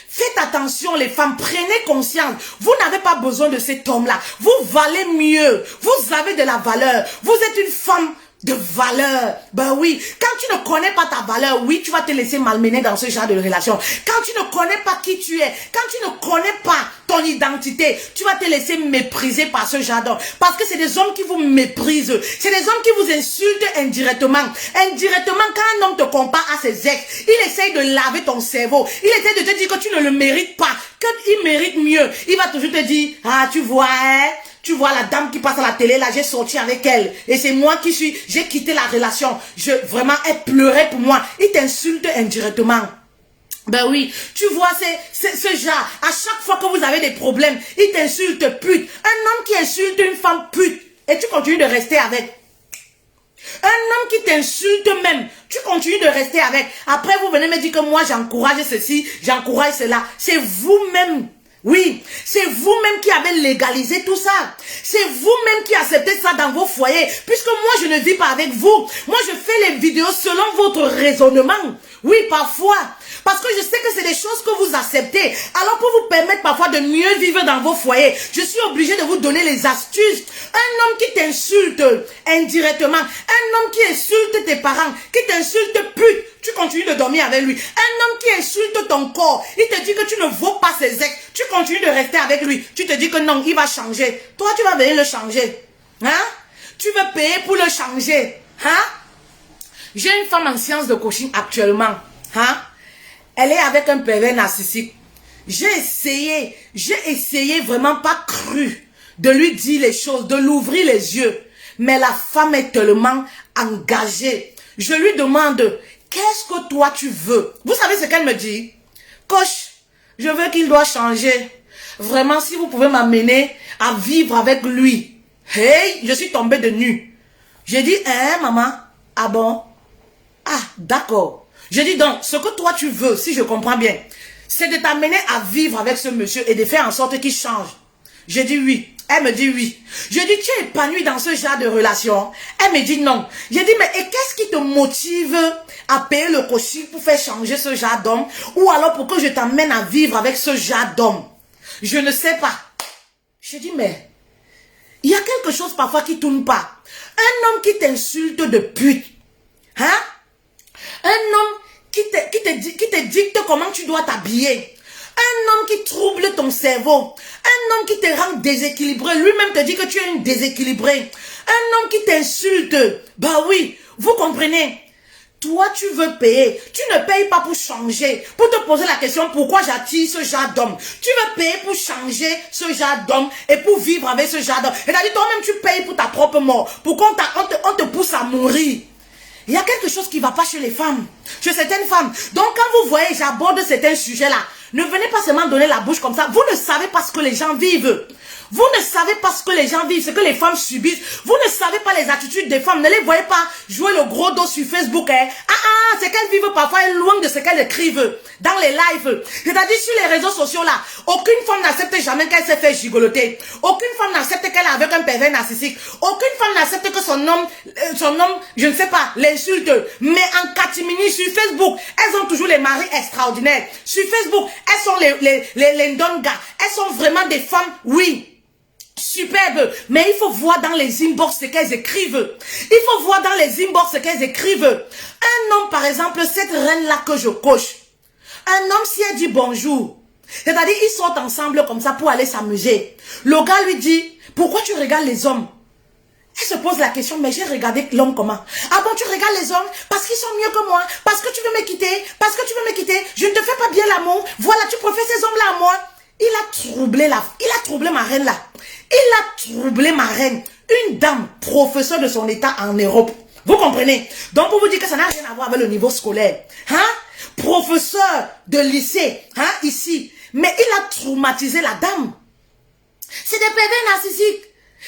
Faites attention, les femmes, prenez conscience. Vous n'avez pas besoin de cet homme-là. Vous valez mieux. Vous avez de la valeur. Vous êtes une femme de valeur. Ben oui, quand tu ne connais pas ta valeur, oui, tu vas te laisser malmener dans ce genre de relation. Quand tu ne connais pas qui tu es, quand tu ne connais pas ton identité, tu vas te laisser mépriser par ce genre d'homme. Parce que c'est des hommes qui vous méprisent. C'est des hommes qui vous insultent indirectement. Indirectement, quand un homme te compare à ses ex, il essaye de laver ton cerveau. Il essaie de te dire que tu ne le mérites pas, qu'il mérite mieux. Il va toujours te dire, ah, tu vois, hein? Tu vois la dame qui passe à la télé, là, j'ai sorti avec elle. Et c'est moi qui j'ai quitté la relation. Vraiment, elle pleurait pour moi. Il t'insulte indirectement. Ben oui, tu vois, c'est ce genre. À chaque fois que vous avez des problèmes, il t'insulte pute. Un homme qui insulte une femme pute. Et tu continues de rester avec. Un homme qui t'insulte même, tu continues de rester avec. Après, vous venez me dire que moi, j'encourage ceci, j'encourage cela. C'est vous-même. Oui, c'est vous-même qui avez légalisé tout ça. C'est vous-même qui acceptez ça dans vos foyers. Puisque moi, je ne vis pas avec vous. Moi, je fais les vidéos selon votre raisonnement. Oui, parfois. Parce que je sais que c'est des choses que vous acceptez. Alors, pour vous permettre parfois de mieux vivre dans vos foyers, je suis obligée de vous donner les astuces. Un homme qui t'insulte indirectement, un homme qui insulte tes parents, qui t'insulte pute, tu continues de dormir avec lui. Un homme qui insulte ton corps, il te dit que tu ne vaux pas ses ex, tu continues de rester avec lui. Tu te dis que non, il va changer. Toi, tu vas venir le changer. Hein? Tu veux payer pour le changer. Hein? J'ai une femme en sciences de coaching actuellement. Hein? Elle est avec un pervers narcissique. J'ai essayé vraiment pas cru de lui dire les choses, de l'ouvrir les yeux. Mais la femme est tellement engagée. Je lui demande, qu'est-ce que toi tu veux? Vous savez ce qu'elle me dit? Coach, je veux qu'il doit changer. Vraiment, si vous pouvez m'amener à vivre avec lui. Hey, je suis tombée de nu. J'ai dit, hein, maman? Ah bon? Ah, d'accord. Je dis donc, ce que toi tu veux, si je comprends bien, c'est de t'amener à vivre avec ce monsieur et de faire en sorte qu'il change. Je dis oui. Elle me dit oui. Je dis, tu es épanouie dans ce genre de relation? Elle me dit non. Je dis, mais et qu'est-ce qui te motive à payer le coaching pour faire changer ce genre d'homme? Ou alors pour que je t'amène à vivre avec ce genre d'homme? Je ne sais pas. Je dis, mais il y a quelque chose parfois qui ne tourne pas. Un homme qui t'insulte de pute. Hein? Un homme qui te dicte comment tu dois t'habiller. Un homme qui trouble ton cerveau. Un homme qui te rend déséquilibré. Lui-même te dit que tu es une déséquilibrée. Un homme qui t'insulte. Bah oui, vous comprenez. Toi, tu veux payer. Tu ne payes pas pour changer. Pour te poser la question, pourquoi j'attire ce genre d'homme? Tu veux payer pour changer ce genre d'homme et pour vivre avec ce genre d'homme. C'est-à-dire, toi-même, tu payes pour ta propre mort. Pour qu'on te pousse à mourir. Il y a quelque chose qui ne va pas chez les femmes. Chez certaines femmes. Donc, quand vous voyez, j'aborde certains sujets-là, ne venez pas seulement donner la bouche comme ça. Vous ne savez pas ce que les gens vivent. Vous ne savez pas ce que les gens vivent, ce que les femmes subissent. Vous ne savez pas les attitudes des femmes. Ne les voyez pas jouer le gros dos sur Facebook. Hein. C'est qu'elles vivent parfois loin de ce qu'elles écrivent dans les lives. C'est-à-dire sur les réseaux sociaux là, aucune femme n'accepte jamais qu'elle s'est fait gigoloter. Aucune femme n'accepte qu'elle est avec un pervers narcissique. Aucune femme n'accepte que son homme, je ne sais pas, l'insulte. Mais en catimini sur Facebook, elles ont toujours les maris extraordinaires. Sur Facebook, elles sont les ndonga. Elles sont vraiment des femmes, oui, superbes. Mais il faut voir dans les inbox ce qu'elles écrivent. Il faut voir dans les inbox ce qu'elles écrivent. Un homme, par exemple, cette reine-là que je coche. Un homme, si elle dit bonjour, c'est-à-dire ils sortent ensemble comme ça pour aller s'amuser. Le gars lui dit, pourquoi tu regardes les hommes? Elle se pose la question, mais j'ai regardé l'homme comment? Ah bon, tu regardes les hommes parce qu'ils sont mieux que moi? Parce que tu veux me quitter? Parce que tu veux me quitter? Je ne te fais pas bien l'amour. Voilà, tu préfères ces hommes-là à moi. Il a troublé ma reine là. Il a troublé ma reine. Une dame, professeure de son état en Europe. Vous comprenez? Donc pour vous dire que ça n'a rien à voir avec le niveau scolaire. Hein? Professeur de lycée, hein, ici. Mais il a traumatisé la dame. C'est des pervers narcissiques.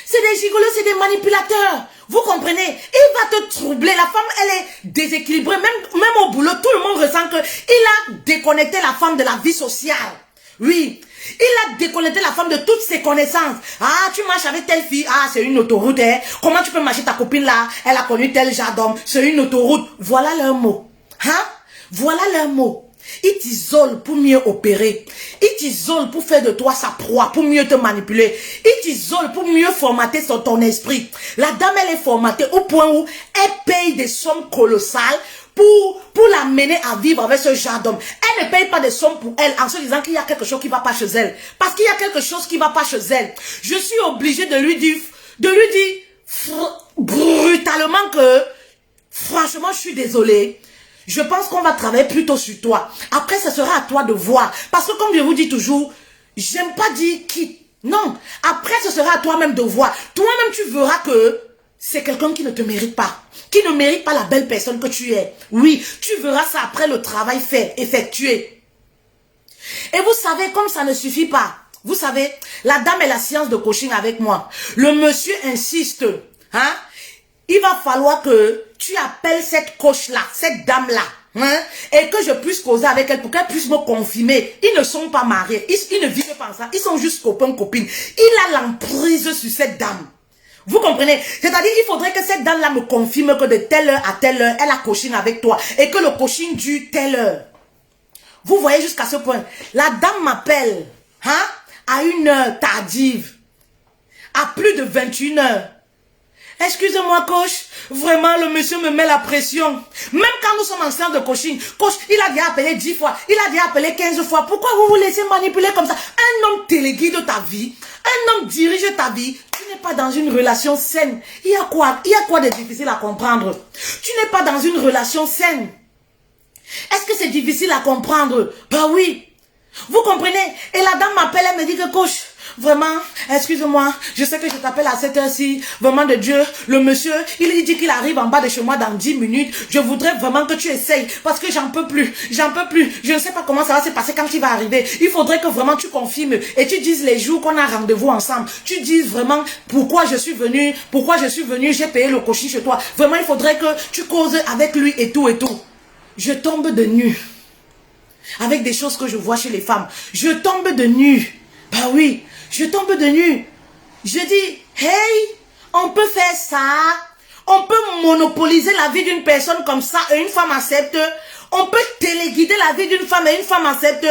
C'est des gigolos, c'est des manipulateurs. Vous comprenez? Il va te troubler. La femme, elle est déséquilibrée. Même au boulot, tout le monde ressent qu'il a déconnecté la femme de la vie sociale. Oui. Il a déconnecté la femme de toutes ses connaissances. Ah, tu marches avec telle fille. Ah, c'est une autoroute. Hein. Comment tu peux marcher ta copine là? Elle a connu tel genre d'homme. C'est une autoroute. Voilà leur mot. Hein? Voilà leur mot. Il t'isole pour mieux opérer. Il t'isole pour faire de toi sa proie, pour mieux te manipuler. Il t'isole pour mieux formater ton esprit. La dame, elle est formatée au point où elle paye des sommes colossales pour la mener à vivre avec ce genre d'homme. Elle ne paye pas des sommes pour elle en se disant qu'il y a quelque chose qui ne va pas chez elle. Parce qu'il y a quelque chose qui ne va pas chez elle. Je suis obligée de lui dire brutalement que, franchement, je suis désolée. Je pense qu'on va travailler plutôt sur toi. Après, ce sera à toi de voir. Parce que comme je vous dis toujours, j'aime pas dire qui. Non. Après, ce sera à toi-même de voir. Toi-même, tu verras que c'est quelqu'un qui ne te mérite pas. Qui ne mérite pas la belle personne que tu es. Oui, tu verras ça après le travail fait, effectué. Et vous savez, comme ça ne suffit pas. Vous savez, la dame est la séance de coaching avec moi. Le monsieur insiste. Hein? Il va falloir que tu appelles cette coach-là, cette dame-là, hein, et que je puisse causer avec elle pour qu'elle puisse me confirmer. Ils ne sont pas mariés, ils ne vivent pas ensemble, ils sont juste copains-copines. Il a l'emprise sur cette dame. Vous comprenez? C'est-à-dire, il faudrait que cette dame-là me confirme que de telle heure à telle heure, elle a coaching avec toi et que le coaching dure telle heure. Vous voyez jusqu'à ce point. La dame m'appelle, hein, à une heure tardive, à plus de 21 heures. Excusez-moi, coach. Vraiment, le monsieur me met la pression. Même quand nous sommes en séance de coaching, coach, il a déjà appelé 10 fois. Il a déjà appelé 15 fois. Pourquoi vous vous laissez manipuler comme ça? Un homme téléguide ta vie. Un homme dirige ta vie. Tu n'es pas dans une relation saine. Il y a quoi de difficile à comprendre? Tu n'es pas dans une relation saine. Est-ce que c'est difficile à comprendre? Bah oui. Vous comprenez? Et la dame m'appelle, elle me dit que coach, vraiment, excuse-moi, je sais que je t'appelle à cette heure-ci, vraiment de Dieu, le monsieur, il dit qu'il arrive en bas de chez moi dans 10 minutes, je voudrais vraiment que tu essayes, parce que j'en peux plus, je ne sais pas comment ça va se passer quand il va arriver, il faudrait que vraiment tu confirmes, et tu dises les jours qu'on a rendez-vous ensemble, tu dises vraiment pourquoi je suis venu, j'ai payé le coaching chez toi, vraiment il faudrait que tu causes avec lui et tout et tout. Je tombe de nu. Avec des choses que je vois chez les femmes. Je tombe de nu. Bah oui, je tombe de nu. Je dis, hey, on peut faire ça. On peut monopoliser la vie d'une personne comme ça et une femme accepte. On peut téléguider la vie d'une femme et une femme accepte.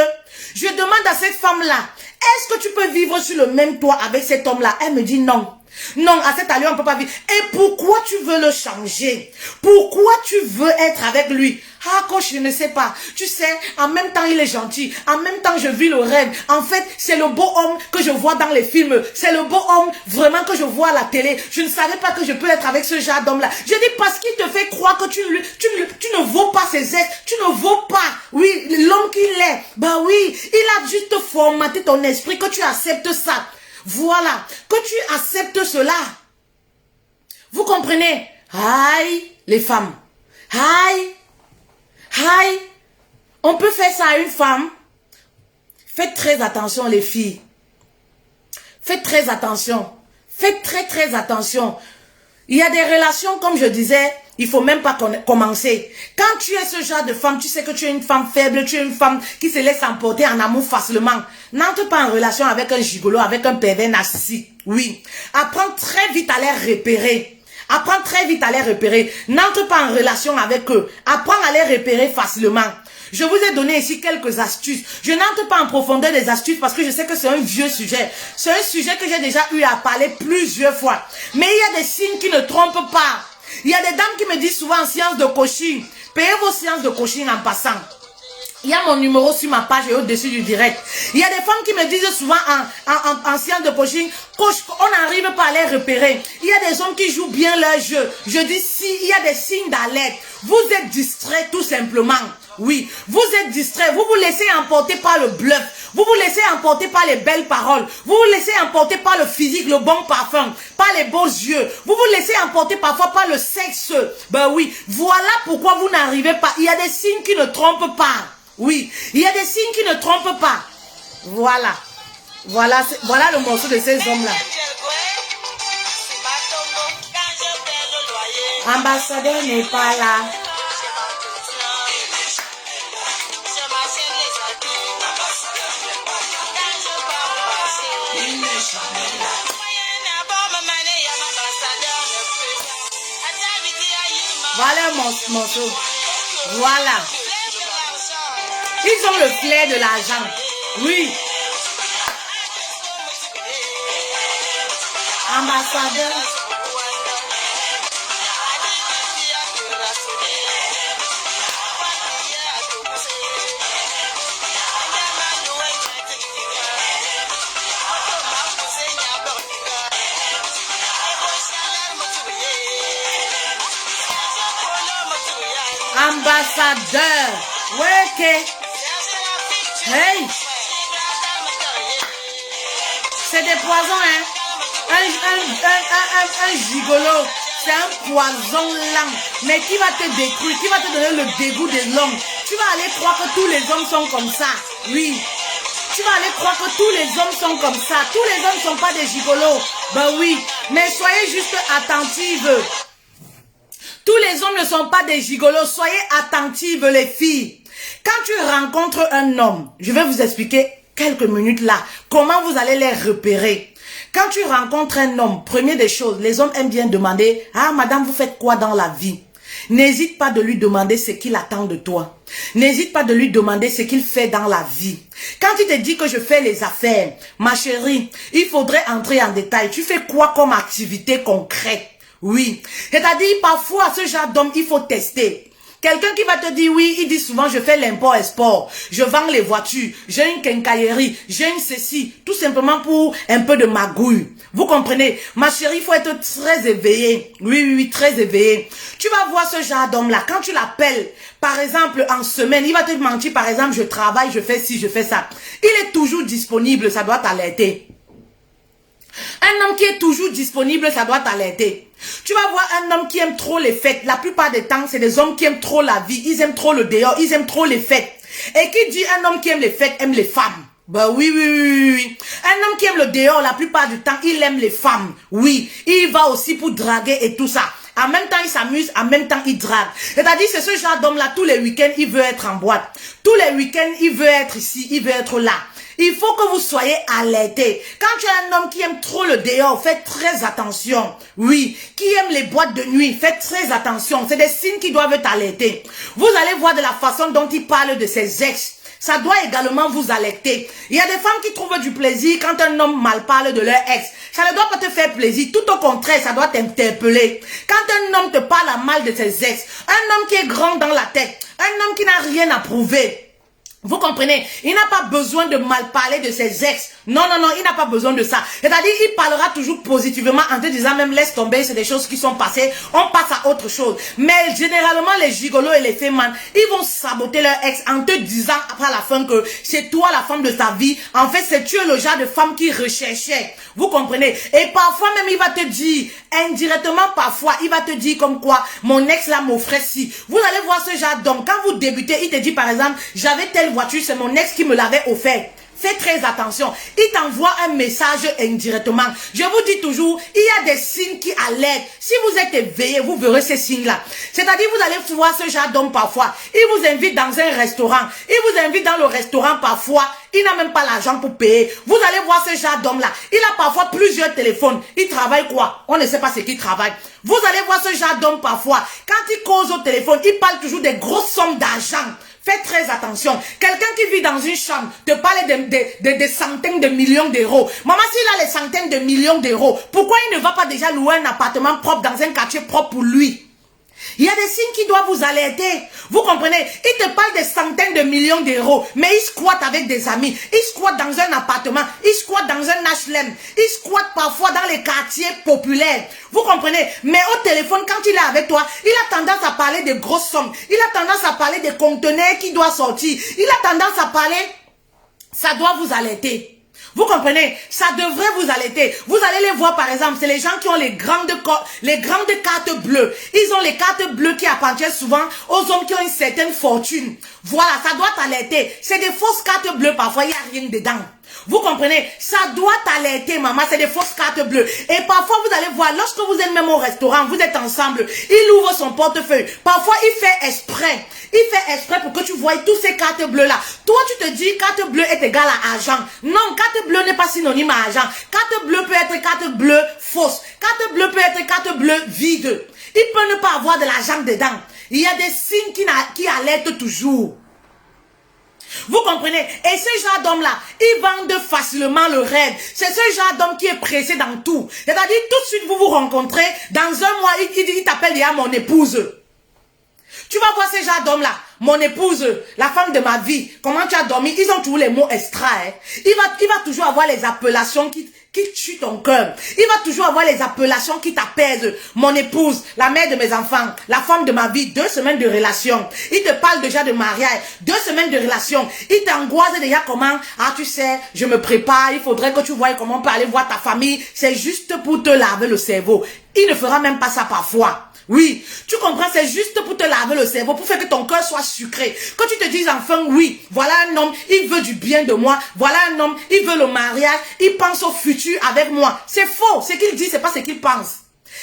Je demande à cette femme-là, est-ce que tu peux vivre sur le même toit avec cet homme-là? Elle me dit non. Non, à cette allure, on ne peut pas vivre. Et pourquoi tu veux le changer? Pourquoi tu veux être avec lui? Ah, coach, je ne sais pas. Tu sais, en même temps, il est gentil. En même temps, je vis le rêve. En fait, c'est le beau homme que je vois dans les films. C'est le beau homme vraiment que je vois à la télé. Je ne savais pas que je peux être avec ce genre d'homme-là. Je dis parce qu'il te fait croire que tu ne vaux pas ses ex. Tu ne vaux pas, oui, l'homme qu'il est. Bah oui, il a juste formaté ton esprit que tu acceptes ça. Voilà, que tu acceptes cela. Vous comprenez? Aïe, les femmes. Aïe. Aïe. On peut faire ça à une femme. Faites très attention, les filles. Faites très attention. Faites très attention. Il y a des relations, comme je disais, il faut même pas commencer. Quand tu es ce genre de femme, tu sais que tu es une femme faible, tu es une femme qui se laisse emporter en amour facilement. N'entre pas en relation avec un gigolo, avec un pervers narcissique. Oui. Apprends très vite à les repérer. Apprends très vite à les repérer. N'entre pas en relation avec eux. Apprends à les repérer facilement. Je vous ai donné ici quelques astuces. Je n'entre pas en profondeur des astuces parce que je sais que c'est un vieux sujet. C'est un sujet que j'ai déjà eu à parler plusieurs fois. Mais il y a des signes qui ne trompent pas. Il y a des dames qui me disent souvent en séance de coaching, payez vos séances de coaching en passant. Il y a mon numéro sur ma page et au-dessus du direct. Il y a des femmes qui me disent souvent en séance de coaching, coach, on n'arrive pas à les repérer. Il y a des hommes qui jouent bien leur jeu. Je dis si, il y a des signes d'alerte. Vous êtes distrait tout simplement. Oui, vous êtes distrait. Vous vous laissez emporter par le bluff. Vous vous laissez emporter par les belles paroles. Vous vous laissez emporter par le physique, le bon parfum, par les beaux yeux. Vous vous laissez emporter parfois par le sexe. Ben oui, voilà pourquoi vous n'arrivez pas. Il y a des signes qui ne trompent pas. Oui, il y a des signes qui ne trompent pas. Voilà. Voilà le morceau de ces hommes-là. Ambassadeur n'est pas là. Voilà mon morceau. Voilà. Ils ont le flair de l'argent. Oui. Ambassadeur. Ambassadeur. Ouais, ok. Hey. C'est des poisons, hein. Un gigolo. C'est un poison lent. Mais qui va te détruire, qui va te donner le dégoût des l'homme. Tu vas aller croire que tous les hommes sont comme ça. Oui. Tu vas aller croire que tous les hommes sont comme ça. Tous les hommes ne sont pas des gigolos. Ben oui. Mais soyez juste attentives. Tous les hommes ne sont pas des gigolos. Soyez attentives, les filles. Quand tu rencontres un homme, je vais vous expliquer quelques minutes là, comment vous allez les repérer. Quand tu rencontres un homme, première des choses, les hommes aiment bien demander, ah madame, vous faites quoi dans la vie? N'hésite pas de lui demander ce qu'il attend de toi. N'hésite pas de lui demander ce qu'il fait dans la vie. Quand il te dit que je fais les affaires, ma chérie, il faudrait entrer en détail. Tu fais quoi comme activité concrète? Oui. C'est-à-dire, parfois, ce genre d'homme, il faut tester. Quelqu'un qui va te dire, oui, il dit souvent, je fais l'import-export, je vends les voitures, j'ai une quincaillerie, j'ai une ceci, tout simplement pour un peu de magouille. Vous comprenez? Ma chérie, il faut être très éveillé. Oui, très éveillé. Tu vas voir ce genre d'homme-là, quand tu l'appelles, par exemple, en semaine, il va te mentir, par exemple, je travaille, je fais ci, je fais ça. Il est toujours disponible, ça doit t'alerter. Un homme qui est toujours disponible, ça doit t'alerter. Tu vas voir un homme qui aime trop les fêtes. La plupart des temps, c'est des hommes qui aiment trop la vie. Ils aiment trop le dehors. Ils aiment trop les fêtes. Et qui dit un homme qui aime les fêtes, aime les femmes. Bah oui. Un homme qui aime le dehors, la plupart du temps, il aime les femmes. Oui, il va aussi pour draguer et tout ça. En même temps, il s'amuse, en même temps, il drague. C'est-à-dire, c'est ce genre d'homme-là, tous les week-ends, il veut être en boîte. Tous les week-ends, il veut être ici, il veut être là. Il faut que vous soyez alertés. Quand tu as un homme qui aime trop le dehors, faites très attention. Oui, qui aime les boîtes de nuit, faites très attention. C'est des signes qui doivent t'alerter. Vous allez voir de la façon dont il parle de ses ex. ça doit également vous alerter. Il y a des femmes qui trouvent du plaisir quand un homme mal parle de leur ex. Ça ne doit pas te faire plaisir, tout au contraire, ça doit t'interpeller. Quand un homme te parle à mal de ses ex, un homme qui est grand dans la tête, un homme qui n'a rien à prouver, vous comprenez? Il n'a pas besoin de mal parler de ses ex. Non, non, non, il n'a pas besoin de ça. C'est-à-dire, il parlera toujours positivement en te disant même laisse tomber, c'est des choses qui sont passées, on passe à autre chose. Mais généralement, les gigolos et les fémans, ils vont saboter leur ex en te disant après la fin que c'est toi la femme de ta vie. En fait, c'est tu es le genre de femme qui recherchait. Vous comprenez? Et parfois même, il va te dire, indirectement parfois, il va te dire comme quoi, mon ex là m'offrait si. Vous allez voir ce genre d'homme. Quand vous débutez, il te dit par exemple, j'avais telle voiture, c'est mon ex qui me l'avait offert. Faites très attention. Il t'envoie un message indirectement. Je vous dis toujours, il y a des signes qui alertent. Si vous êtes éveillé, vous verrez ces signes-là. C'est-à-dire, vous allez voir ce genre d'homme parfois. Il vous invite dans un restaurant. Il vous invite dans le restaurant parfois. Il n'a même pas l'argent pour payer. Vous allez voir ce genre d'homme-là. Il a parfois plusieurs téléphones. Il travaille quoi? On ne sait pas ce qu'il travaille. Vous allez voir ce genre d'homme parfois. Quand il cause au téléphone, il parle toujours des grosses sommes d'argent. Faites très attention. Quelqu'un qui vit dans une chambre te parle des centaines de millions d'euros. Maman, s'il a les centaines de millions d'euros, pourquoi il ne va pas déjà louer un appartement propre dans un quartier propre pour lui? Il y a des signes qui doivent vous alerter. Vous comprenez? Il te parle des centaines de millions d'euros, mais il squatte avec des amis. Il squatte dans un appartement. Il squatte dans un HLM. Il squatte parfois dans les quartiers populaires. Vous comprenez? Mais au téléphone, quand il est avec toi, il a tendance à parler de grosses sommes. Il a tendance à parler des conteneurs qui doivent sortir. Il a tendance à parler... Ça doit vous alerter. Vous comprenez? Ça devrait vous alerter. Vous allez les voir par exemple, c'est les gens qui ont les grandes cartes bleues. Ils ont les cartes bleues qui appartiennent souvent aux hommes qui ont une certaine fortune. Voilà, ça doit t'alerter. C'est des fausses cartes bleues, parfois il n'y a rien dedans. Vous comprenez? Ça doit t'alerter, maman, c'est des fausses cartes bleues. Et parfois, vous allez voir, lorsque vous êtes même au restaurant, vous êtes ensemble, il ouvre son portefeuille. Parfois, il fait exprès. Il fait exprès pour que tu voies tous ces cartes bleues-là. Toi, tu te dis, carte bleue est égale à argent. Non, carte bleue n'est pas synonyme à argent. Carte bleue peut être carte bleue fausse. Carte bleue peut être carte bleue vide. Il peut ne pas avoir de l'argent dedans. Il y a des signes qui alertent toujours. Vous comprenez? Et ce genre d'homme-là, ils vendent facilement le rêve. C'est ce genre d'homme qui est pressé dans tout. C'est-à-dire, tout de suite, vous vous rencontrez, dans un mois, il t'appelle déjà mon épouse. Tu vas voir ce genre d'homme-là, mon épouse, la femme de ma vie, comment tu as dormi, ils ont toujours les mots extra. Hein. Il va toujours avoir les appellations qui tuent ton cœur. Il va toujours avoir les appellations qui t'apaisent. Mon épouse, la mère de mes enfants, la femme de ma vie, 2 semaines de relation. Il te parle déjà de mariage, 2 semaines de relation. Il t'angoisse déjà comment, ah tu sais, je me prépare, il faudrait que tu vois comment on peut aller voir ta famille. C'est juste pour te laver le cerveau. Il ne fera même pas ça parfois. Oui, tu comprends, c'est juste pour te laver le cerveau, pour faire que ton cœur soit sucré. Que tu te dises enfin, oui, voilà un homme, il veut du bien de moi. Voilà un homme, il veut le mariage, il pense au futur avec moi. C'est faux, ce qu'il dit, c'est pas ce qu'il pense.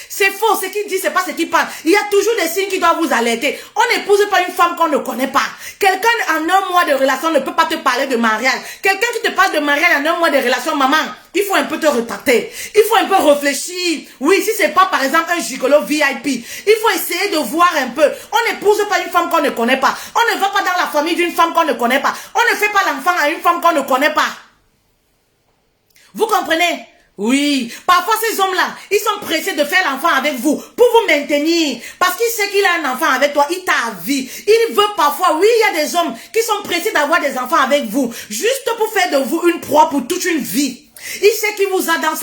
C'est faux, ce qu'il dit, c'est pas ce qu'il pense. Il y a toujours des signes qui doivent vous alerter. On n'épouse pas une femme qu'on ne connaît pas. Quelqu'un en 1 mois de relation ne peut pas te parler de mariage. Quelqu'un qui te parle de mariage en 1 mois de relation, maman, il faut un peu te retarder. Il faut un peu réfléchir. Oui, si c'est pas par exemple un gigolo VIP, il faut essayer de voir un peu. On n'épouse pas une femme qu'on ne connaît pas. On ne va pas dans la famille d'une femme qu'on ne connaît pas. On ne fait pas l'enfant à une femme qu'on ne connaît pas. Vous comprenez? Oui, parfois ces hommes-là, ils sont pressés de faire l'enfant avec vous pour vous maintenir. Parce qu'il sait qu'il a un enfant avec toi, il t'a à vie. Il veut parfois, oui, il y a des hommes qui sont pressés d'avoir des enfants avec vous, juste pour faire de vous une proie pour toute une vie. Il sait qu'il vous a dans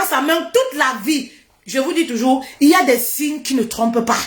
sa main toute la vie. Je vous dis toujours, il y a des signes qui ne trompent pas.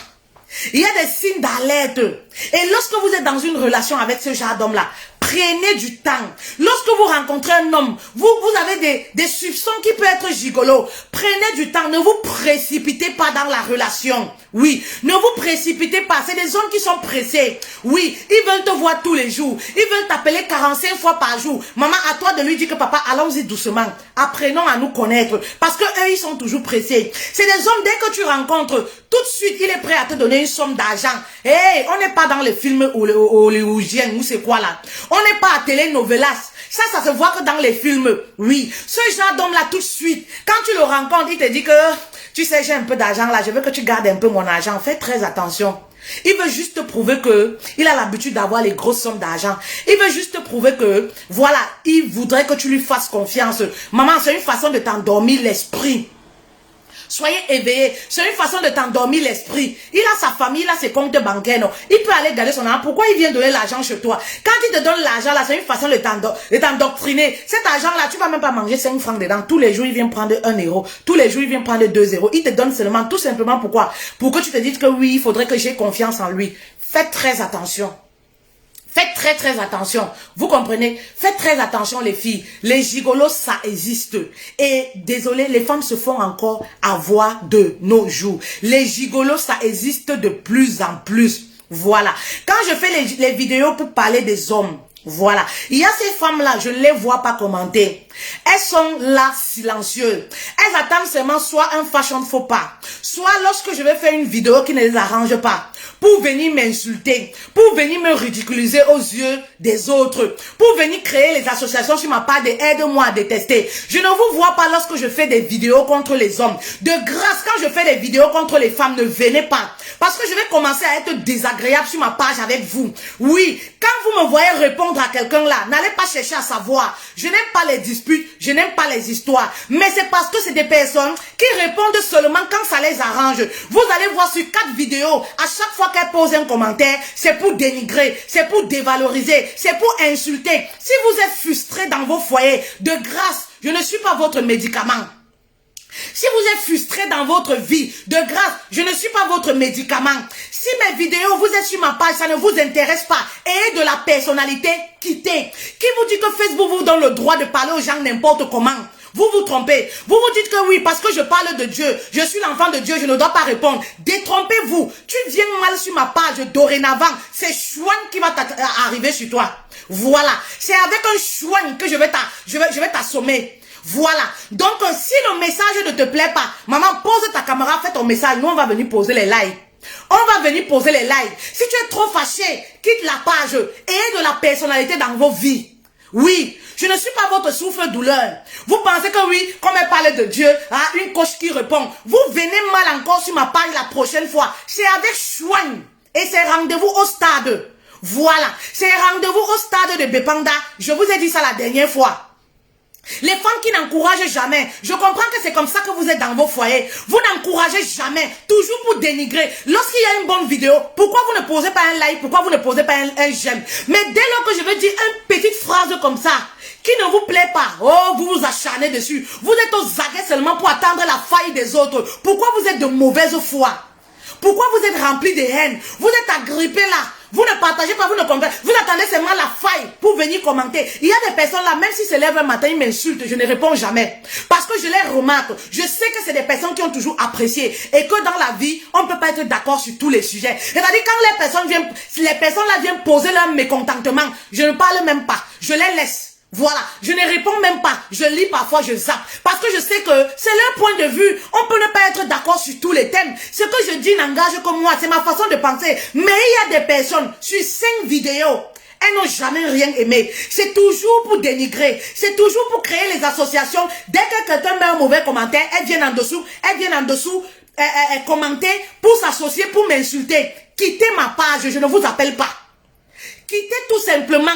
Il y a des signes d'alerte. Et lorsque vous êtes dans une relation avec ce genre d'homme-là, prenez du temps. Lorsque vous rencontrez un homme, vous avez des soupçons qui peuvent être gigolos. Prenez du temps. Ne vous précipitez pas dans la relation. Oui, ne vous précipitez pas. C'est des hommes qui sont pressés. Oui, ils veulent te voir tous les jours. Ils veulent t'appeler 45 fois par jour. Maman, à toi de lui dire que papa, allons-y doucement. Apprenons à nous connaître. Parce que eux, ils sont toujours pressés. C'est des hommes, dès que tu rencontres, tout de suite, il est prêt à te donner une somme d'argent. Hey, on n'est pas dans les films hollywoodiens ou c'est quoi là. On n'est pas à télénovelas. Ça se voit que dans les films. Oui, ce genre d'homme-là, tout de suite, quand tu le rencontres, il te dit que, tu sais, j'ai un peu d'argent là, je veux que tu gardes un peu mon argent. Fais très attention. Il veut juste prouver que il a l'habitude d'avoir les grosses sommes d'argent. Il veut juste prouver que, voilà, il voudrait que tu lui fasses confiance. Maman, c'est une façon de t'endormir l'esprit. Soyez éveillés. C'est une façon de t'endormir l'esprit. Il a sa famille, il a ses comptes bancaires. Non. Il peut aller garder son argent. Pourquoi il vient donner l'argent chez toi? Quand il te donne l'argent, là, c'est une façon de t'endoctriner. Cet argent-là, tu vas même pas manger 5 francs dedans. Tous les jours, il vient prendre 1 euro. Tous les jours, il vient prendre 2 euros. Il te donne seulement, tout simplement, pourquoi? Pour que tu te dises que oui, il faudrait que j'ai confiance en lui. Faites très attention. Faites très attention. Vous comprenez? Faites très attention les filles. Les gigolos, ça existe. Et désolé, les femmes se font encore avoir de nos jours. Les gigolos, ça existe de plus en plus. Voilà. Quand je fais les vidéos pour parler des hommes, voilà. Il y a ces femmes-là, je ne les vois pas commenter. Elles sont là silencieuses. Elles attendent seulement soit un fashion faux pas, soit lorsque je vais faire une vidéo qui ne les arrange pas, pour venir m'insulter, pour venir me ridiculiser aux yeux des autres, pour venir créer les associations sur ma part de aide-moi à détester. Je ne vous vois pas lorsque je fais des vidéos contre les hommes. De grâce, quand je fais des vidéos contre les femmes, ne venez pas. Parce que je vais commencer à être désagréable sur ma page avec vous. Oui, quand vous me voyez répondre à quelqu'un là, n'allez pas chercher à savoir. Je n'aime pas les disputes, je n'aime pas les histoires. Mais c'est parce que c'est des personnes qui répondent seulement quand ça les arrange. Vous allez voir sur 4 vidéos, à chaque fois qu'elles posent un commentaire, c'est pour dénigrer, c'est pour dévaloriser, c'est pour insulter. Si vous êtes frustré dans vos foyers, de grâce, je ne suis pas votre médicament. Si vous êtes frustré dans votre vie, de grâce, je ne suis pas votre médicament. Si mes vidéos, vous êtes sur ma page, ça ne vous intéresse pas, ayez de la personnalité, quittez. Qui vous dit que Facebook vous donne le droit de parler aux gens n'importe comment? Vous vous trompez. Vous vous dites que oui, parce que je parle de Dieu, je suis l'enfant de Dieu, je ne dois pas répondre. Détrompez-vous. Tu viens mal sur ma page dorénavant. C'est chouan qui va arriver sur toi. Voilà. C'est avec un chouan que je vais t'assommer. Voilà. Donc, si le message ne te plaît pas, maman, pose ta caméra, fais ton message. Nous, on va venir poser les likes. On va venir poser les likes. Si tu es trop fâché, quitte la page et aie de la personnalité dans vos vies. Oui, je ne suis pas votre souffre-douleur. Vous pensez que oui, comme elle parle de Dieu, une coach qui répond. Vous venez mal encore sur ma page la prochaine fois. C'est avec Chouin. Et c'est rendez-vous au stade. Voilà. C'est rendez-vous au stade de Bepanda. Je vous ai dit ça la dernière fois. Les femmes qui n'encouragent jamais, je comprends que c'est comme ça que vous êtes dans vos foyers. Vous n'encouragez jamais, toujours pour dénigrer. Lorsqu'il y a une bonne vidéo, pourquoi vous ne posez pas un like, pourquoi vous ne posez pas un j'aime? Mais dès lors que je veux dire une petite phrase comme ça, qui ne vous plaît pas, oh, vous vous acharnez dessus. Vous êtes aux aguets seulement pour attendre la faille des autres. Pourquoi vous êtes de mauvaise foi? Pourquoi vous êtes rempli de haine? Vous êtes agrippés là. Vous ne partagez pas, vous ne comprenez. Vous attendez seulement la faille pour venir commenter. Il y a des personnes là, même s'ils se lèvent un matin, ils m'insultent, je ne réponds jamais. Parce que je les remarque. Je sais que c'est des personnes qui ont toujours apprécié. Et que dans la vie, on ne peut pas être d'accord sur tous les sujets. C'est-à-dire quand les personnes là viennent poser leur mécontentement, je ne parle même pas. Je les laisse. Voilà, je ne réponds même pas, je lis parfois, je zappe, parce que je sais que c'est leur point de vue, on peut ne pas être d'accord sur tous les thèmes, ce que je dis n'engage que moi, c'est ma façon de penser, mais il y a des personnes, sur 5 vidéos, elles n'ont jamais rien aimé, c'est toujours pour dénigrer, c'est toujours pour créer les associations, dès que quelqu'un met un mauvais commentaire, elles viennent en dessous, commenter pour s'associer, pour m'insulter, quittez ma page, je ne vous appelle pas, quittez tout simplement.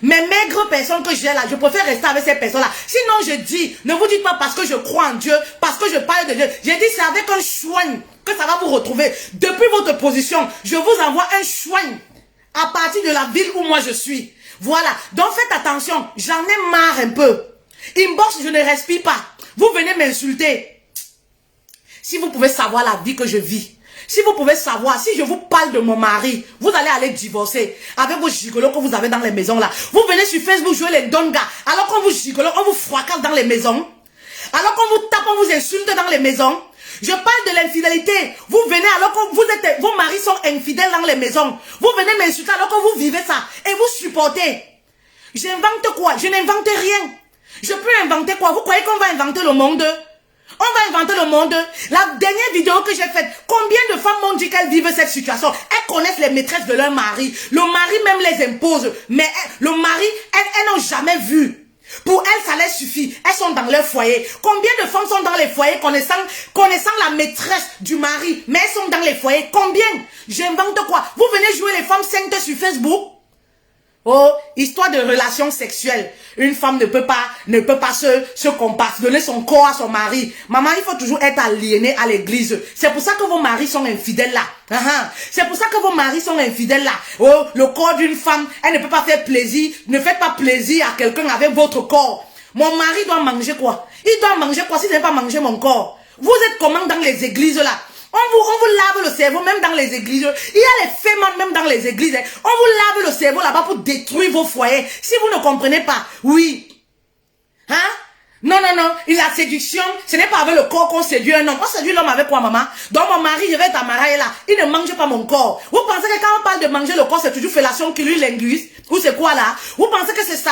Mes maigres personnes que j'ai là, je préfère rester avec ces personnes-là. Sinon, je dis, ne vous dites pas parce que je crois en Dieu, parce que je parle de Dieu. J'ai dit, c'est avec un chouin que ça va vous retrouver. Depuis votre position, je vous envoie un chouin à partir de la ville où moi je suis. Voilà. Donc, faites attention. J'en ai marre un peu. Inbox, je ne respire pas. Vous venez m'insulter. Si vous pouvez savoir la vie que je vis. Si vous pouvez savoir, si je vous parle de mon mari, vous allez aller divorcer avec vos gigolos que vous avez dans les maisons là. Vous venez sur Facebook jouer les dongas, alors qu'on vous gigolo, on vous fracasse dans les maisons. Alors qu'on vous tape, on vous insulte dans les maisons. Je parle de l'infidélité. Vous venez alors que vos maris sont infidèles dans les maisons. Vous venez m'insulter alors que vous vivez ça et vous supportez. J'invente quoi? Je n'invente rien. Je peux inventer quoi? Vous croyez qu'on va inventer le monde? On va inventer le monde. La dernière vidéo que j'ai faite, combien de femmes m'ont dit qu'elles vivent cette situation? Elles connaissent les maîtresses de leur mari. Le mari même les impose. Mais le mari, elles n'ont jamais vu. Pour elles, ça leur suffit. Elles sont dans leur foyer. Combien de femmes sont dans les foyers connaissant la maîtresse du mari, mais elles sont dans les foyers? Combien? J'invente quoi? Vous venez jouer les femmes saintes sur Facebook? Oh, histoire de relations sexuelles. Une femme ne peut pas se combattre, donner son corps à son mari. Maman, il faut toujours être aliéné à l'église. C'est pour ça que vos maris sont infidèles là. C'est pour ça que vos maris sont infidèles là. Oh, le corps d'une femme, elle ne peut pas faire plaisir. Ne faites pas plaisir à quelqu'un avec votre corps. Mon mari doit manger quoi? Il doit manger quoi si je n'ai pas mangé mon corps? Vous êtes comment dans les églises là? On vous lave le cerveau même dans les églises. Il y a les fémins même dans les églises. On vous lave le cerveau là-bas pour détruire vos foyers. Si vous ne comprenez pas, oui. Hein? Non, non, non. La séduction, ce n'est pas avec le corps qu'on séduit un homme. On séduit l'homme avec quoi, maman? Donc mon mari, je vais être amarré là. Il ne mange pas mon corps. Vous pensez que quand on parle de manger le corps, c'est toujours fellation qui lui linguise? Ou c'est quoi là? Vous pensez que c'est ça?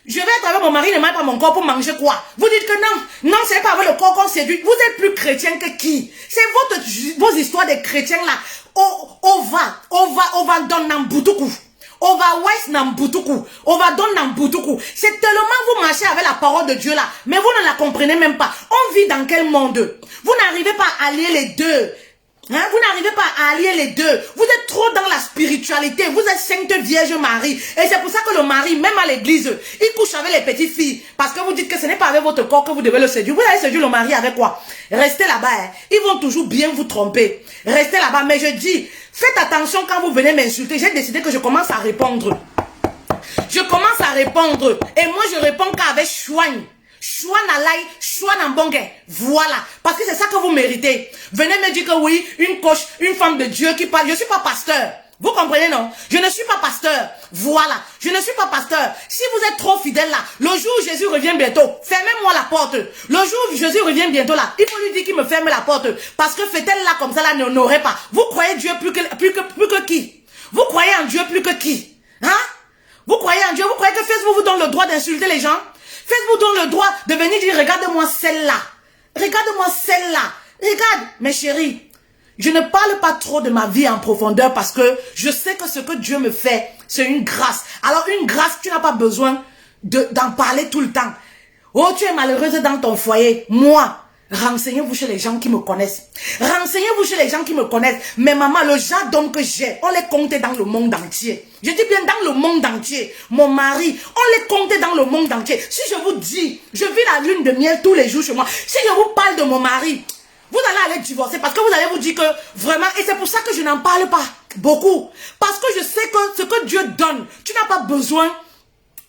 Je vais être avec mon mari, ne mange pas mon corps pour manger quoi? Vous dites que non, non, ce n'est pas avec le corps qu'on séduit. Vous êtes plus chrétien que qui? C'est vos histoires de chrétiens là. On va donner Nambutuku. On va ouest Nambutuku. On va donner Nambutuku. C'est tellement vous marchez avec la parole de Dieu là, mais vous ne la comprenez même pas. On vit dans quel monde? Vous n'arrivez pas à allier les deux. Hein? Vous n'arrivez pas à allier les deux. Vous êtes trop dans la spiritualité. Vous êtes Sainte Vierge Marie. Et c'est pour ça que le mari, même à l'église, il couche avec les petites filles. Parce que vous dites que ce n'est pas avec votre corps que vous devez le séduire. Vous allez séduire le mari avec quoi? Restez là-bas. Hein. Ils vont toujours bien vous tromper. Restez là-bas. Mais je dis, faites attention quand vous venez m'insulter. J'ai décidé que je commence à répondre. Je commence à répondre. Et moi, je réponds qu'avec choigne. Choix n'alai, choix n'ambongue. Voilà. Parce que c'est ça que vous méritez. Venez me dire que oui, une coach, une femme de Dieu qui parle. Je ne suis pas pasteur. Vous comprenez, non? Je ne suis pas pasteur. Voilà. Je ne suis pas pasteur. Si vous êtes trop fidèle là, le jour où Jésus revient bientôt, fermez-moi la porte. Le jour où Jésus revient bientôt là, il faut lui dire qu'il me ferme la porte. Parce que fait-elle là comme ça là, n'aurait pas. Vous croyez Dieu plus que qui? Vous croyez en Dieu plus que qui? Hein? Vous croyez en Dieu? Vous croyez que Facebook vous donne le droit d'insulter les gens? Facebook donne le droit de venir dire, regarde-moi celle-là. Regarde-moi celle-là. Regarde, mes chéris. Je ne parle pas trop de ma vie en profondeur parce que je sais que ce que Dieu me fait, c'est une grâce. Alors une grâce, tu n'as pas besoin d'en parler tout le temps. Oh, tu es malheureuse dans ton foyer. Moi, renseignez-vous chez les gens qui me connaissent. Renseignez-vous chez les gens qui me connaissent. Mais maman, le genre d'homme que j'ai, on les compte dans le monde entier. Je dis bien dans le monde entier. Mon mari, on les compte dans le monde entier. Si je vous dis, je vis la lune de miel tous les jours chez moi. Si je vous parle de mon mari, vous allez aller divorcer parce que vous allez vous dire que vraiment, et c'est pour ça que je n'en parle pas beaucoup. Parce que je sais que ce que Dieu donne, tu n'as pas besoin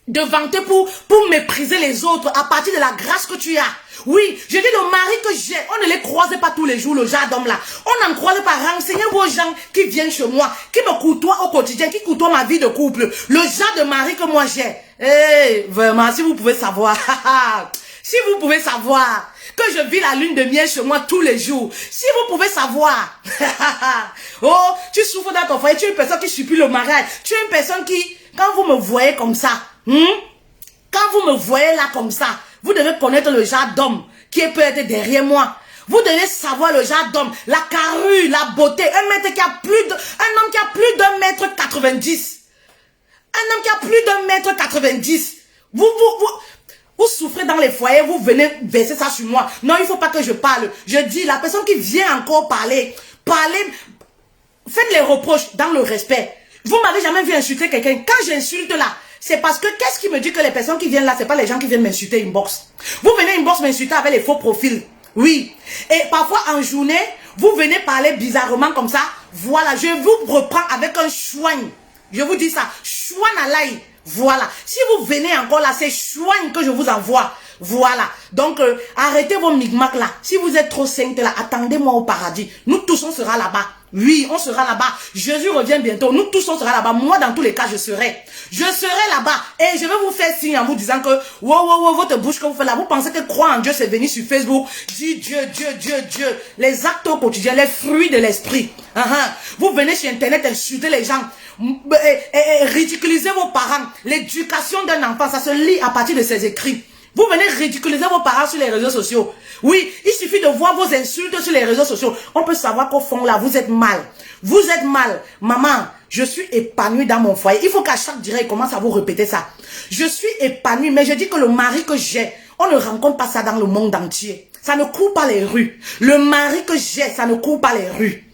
de vanter pour mépriser les autres à partir de la grâce que tu as. Oui, je dis le mari que j'ai, on ne les croise pas tous les jours, le genre d'homme là. On n'en croise pas. Renseignez vos gens qui viennent chez moi, qui me côtoient au quotidien, qui côtoient ma vie de couple. Le genre de mari que moi j'ai. Eh, vraiment, si vous pouvez savoir. Si vous pouvez savoir que je vis la lune de miel chez moi tous les jours. Si vous pouvez savoir. Oh, tu souffres dans ton foyer, tu es une personne qui supplie le mariage. Tu es une personne qui, quand vous me voyez comme ça, quand vous me voyez là comme ça, vous devez connaître le genre d'homme qui peut être derrière moi. Vous devez savoir le genre d'homme, la carrure, la beauté. Un homme qui a plus d'un mètre 90. Un homme qui a plus d'un mètre 90. Vous souffrez dans les foyers, vous venez verser ça sur moi. Non, il ne faut pas que je parle. Je dis, la personne qui vient encore parler, faites les reproches dans le respect. Vous m'avez jamais vu insulter quelqu'un. Quand j'insulte là, c'est parce que qu'est-ce qui me dit que les personnes qui viennent là, c'est pas les gens qui viennent m'insulter inbox. Vous venez inbox m'insulter avec les faux profils. Oui. Et parfois en journée, vous venez parler bizarrement comme ça. Voilà, je vous reprends avec un chouigne. Je vous dis ça. Chouin à l'ail. Voilà. Si vous venez encore là, c'est chouin que je vous envoie. Voilà. Donc, arrêtez vos micmacs là. Si vous êtes trop sainte là, attendez-moi au paradis. Nous tous, on sera là-bas. Oui, on sera là-bas. Jésus revient bientôt. Nous tous, on sera là-bas. Moi, dans tous les cas, je serai. Je serai là-bas. Et je vais vous faire signe en vous disant que, wow, votre bouche que vous faites là, vous pensez que croire en Dieu, c'est venir sur Facebook, dire Dieu, Dieu, Dieu, Dieu. Les actes au quotidien, les fruits de l'esprit. Vous venez sur Internet insulter les gens. Ridiculiser vos parents. L'éducation d'un enfant, ça se lit à partir de ses écrits. Vous venez ridiculiser vos parents sur les réseaux sociaux. Oui, il suffit de voir vos insultes sur les réseaux sociaux. On peut savoir qu'au fond là, vous êtes mal. Vous êtes mal. Maman, Je suis épanouie dans mon foyer. Il faut qu'à chaque direct, il commence à vous répéter ça. Je suis épanouie, mais je dis que le mari que j'ai, on ne rencontre pas ça dans le monde entier. Ça ne court pas les rues. Le mari que j'ai, ça ne court pas les rues.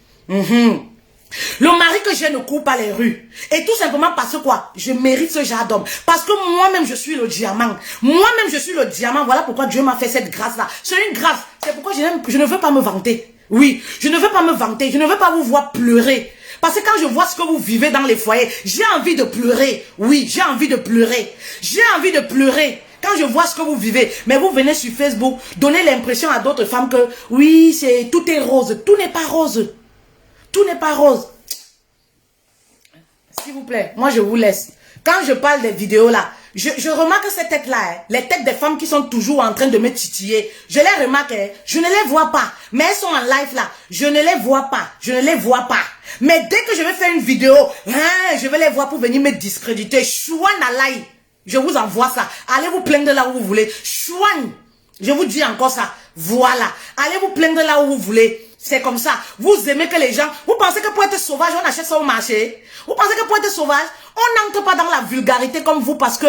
Le mari que j'ai ne court pas les rues. Et tout simplement parce que quoi? Je mérite ce genre d'homme. Parce que moi-même, je suis le diamant. Moi-même, je suis le diamant. Voilà pourquoi Dieu m'a fait cette grâce-là. C'est une grâce. C'est pourquoi je ne veux pas me vanter. Oui, je ne veux pas me vanter. Je ne veux pas vous voir pleurer. Parce que quand je vois ce que vous vivez dans les foyers, j'ai envie de pleurer. Oui, j'ai envie de pleurer. J'ai envie de pleurer. Quand je vois ce que vous vivez, mais vous venez sur Facebook, donner l'impression à d'autres femmes que, oui, tout est rose. Tout n'est pas rose. Tout n'est pas rose. S'il vous plaît, moi je vous laisse. Quand je parle des vidéos là, je remarque ces têtes là, les têtes des femmes qui sont toujours en train de me titiller. Je les remarque, je ne les vois pas. Mais elles sont en live là, je ne les vois pas. Je ne les vois pas. Mais dès que je vais faire une vidéo, je vais les voir pour venir me discréditer. Chouane à l'ail. Je vous envoie ça. Allez vous plaindre là où vous voulez. Chouane. Je vous dis encore ça. Voilà. Allez vous plaindre là où vous voulez. C'est comme ça. Vous aimez que les gens... Vous pensez que pour être sauvage, on achète ça au marché? Vous pensez que pour être sauvage, on n'entre pas dans la vulgarité comme vous parce que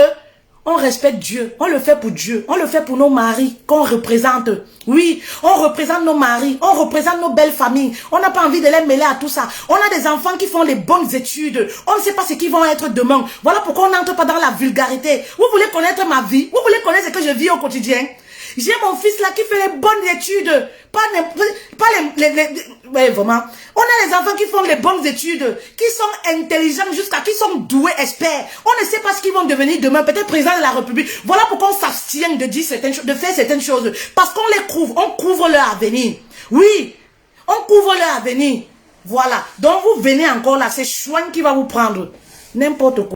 on respecte Dieu. On le fait pour Dieu. On le fait pour nos maris qu'on représente. Oui, on représente nos maris. On représente nos belles familles. On n'a pas envie de les mêler à tout ça. On a des enfants qui font les bonnes études. On ne sait pas ce qu'ils vont être demain. Voilà pourquoi on n'entre pas dans la vulgarité. Vous voulez connaître ma vie? Vous voulez connaître ce que je vis au quotidien? J'ai mon fils là qui fait les bonnes études. Ouais, vraiment. On a les enfants qui font les bonnes études, qui sont intelligents jusqu'à qui sont doués, experts. On ne sait pas ce qu'ils vont devenir demain, peut-être président de la République. Voilà pourquoi on s'abstient de dire certaines choses, de faire certaines choses. Parce qu'on les couvre, on couvre leur avenir. Oui, on couvre leur avenir. Voilà. Donc vous venez encore là, c'est Chouane qui va vous prendre. N'importe quoi.